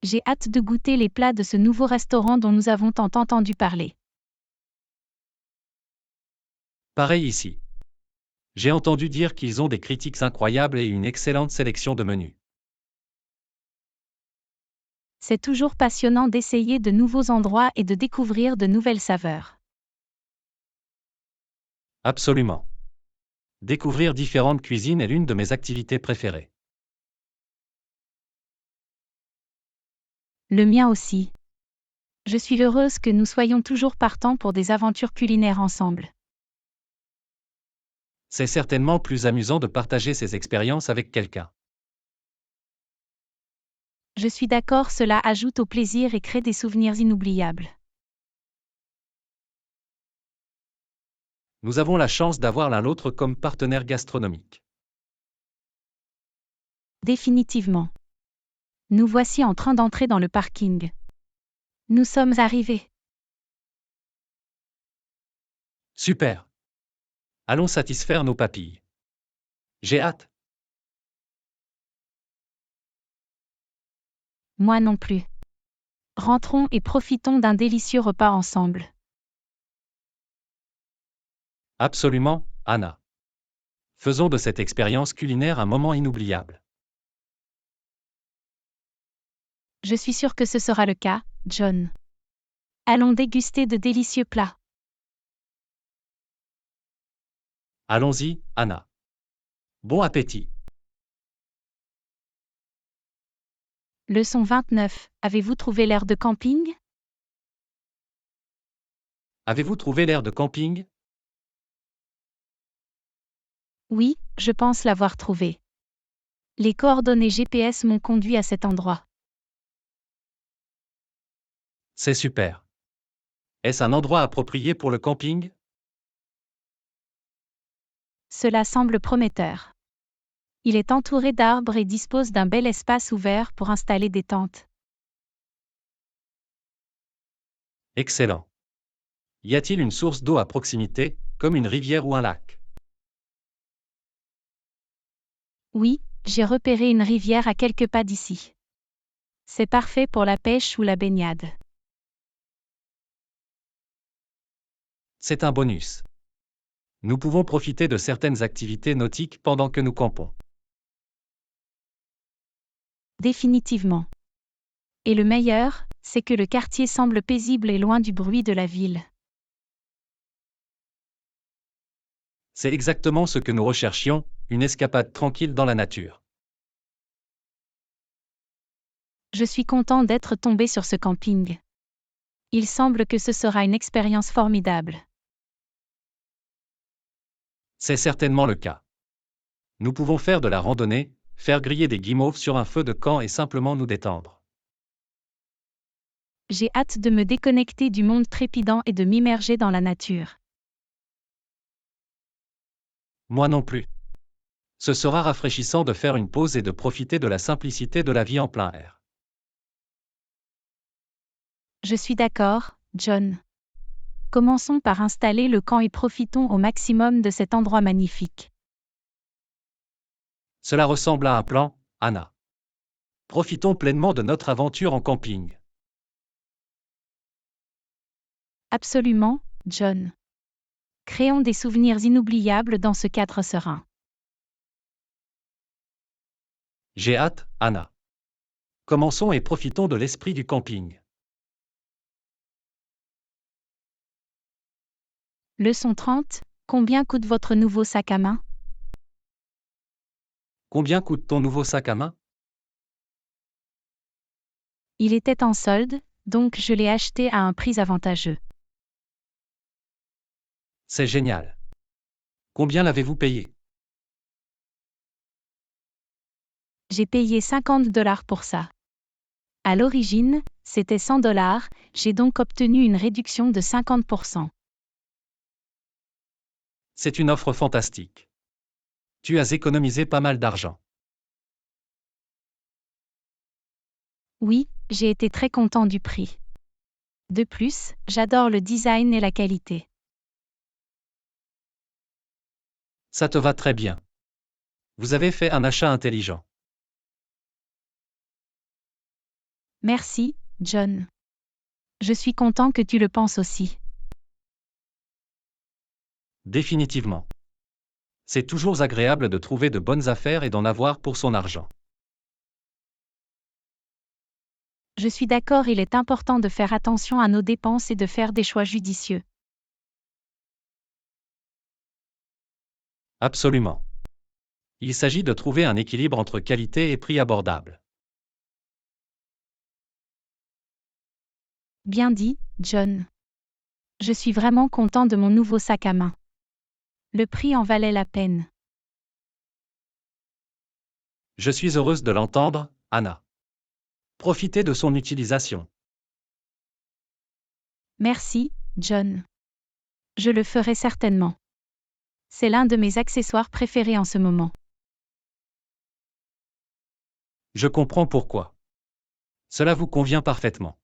J'ai hâte de goûter les plats de ce nouveau restaurant dont nous avons tant entendu parler. Pareil ici. J'ai entendu dire qu'ils ont des critiques incroyables et une excellente sélection de menus. C'est toujours passionnant d'essayer de nouveaux endroits et de découvrir de nouvelles saveurs. Absolument. Découvrir différentes cuisines est l'une de mes activités préférées. Le mien aussi. Je suis heureuse que nous soyons toujours partants pour des aventures culinaires ensemble. C'est certainement plus amusant de partager ces expériences avec quelqu'un. Je suis d'accord, cela ajoute au plaisir et crée des souvenirs inoubliables. Nous avons la chance d'avoir l'un l'autre comme partenaire gastronomique. Définitivement. Nous voici en train d'entrer dans le parking. Nous sommes arrivés. Super. Allons satisfaire nos papilles. J'ai hâte. Moi non plus. Rentrons et profitons d'un délicieux repas ensemble. Absolument, Anna. Faisons de cette expérience culinaire un moment inoubliable. Je suis sûre que ce sera le cas, John. Allons déguster de délicieux plats. Allons-y, Anna. Bon appétit. Leçon 29. Avez-vous trouvé l'aire de camping? Avez-vous trouvé l'aire de camping? Oui, je pense l'avoir trouvé. Les coordonnées GPS m'ont conduit à cet endroit. C'est super. Est-ce un endroit approprié pour le camping? Cela semble prometteur. Il est entouré d'arbres et dispose d'un bel espace ouvert pour installer des tentes. Excellent. Y a-t-il une source d'eau à proximité, comme une rivière ou un lac? Oui, j'ai repéré une rivière à quelques pas d'ici. C'est parfait pour la pêche ou la baignade. C'est un bonus. Nous pouvons profiter de certaines activités nautiques pendant que nous campons. Définitivement. Et le meilleur, c'est que le quartier semble paisible et loin du bruit de la ville. C'est exactement ce que nous recherchions, une escapade tranquille dans la nature. Je suis content d'être tombé sur ce camping. Il semble que ce sera une expérience formidable. C'est certainement le cas. Nous pouvons faire de la randonnée, faire griller des guimauves sur un feu de camp et simplement nous détendre. J'ai hâte de me déconnecter du monde trépidant et de m'immerger dans la nature. Moi non plus. Ce sera rafraîchissant de faire une pause et de profiter de la simplicité de la vie en plein air. Je suis d'accord, John. Commençons par installer le camp et profitons au maximum de cet endroit magnifique. Cela ressemble à un plan, Anna. Profitons pleinement de notre aventure en camping. Absolument, John. Créons des souvenirs inoubliables dans ce cadre serein. J'ai hâte, Anna. Commençons et profitons de l'esprit du camping. Leçon 30. Combien coûte votre nouveau sac à main? Combien coûte ton nouveau sac à main? Il était en solde, donc je l'ai acheté à un prix avantageux. C'est génial. Combien l'avez-vous payé? J'ai payé $50 pour ça. À l'origine, c'était $100, j'ai donc obtenu une réduction de 50%. C'est une offre fantastique. Tu as économisé pas mal d'argent. Oui, j'ai été très content du prix. De plus, j'adore le design et la qualité. Ça te va très bien. Vous avez fait un achat intelligent. Merci, John. Je suis content que tu le penses aussi. Définitivement. C'est toujours agréable de trouver de bonnes affaires et d'en avoir pour son argent. Je suis d'accord, il est important de faire attention à nos dépenses et de faire des choix judicieux. Absolument. Il s'agit de trouver un équilibre entre qualité et prix abordable. Bien dit, John. Je suis vraiment content de mon nouveau sac à main. Le prix en valait la peine. Je suis heureuse de l'entendre, Anna. Profitez de son utilisation. Merci, John. Je le ferai certainement. C'est l'un de mes accessoires préférés en ce moment. Je comprends pourquoi. Cela vous convient parfaitement.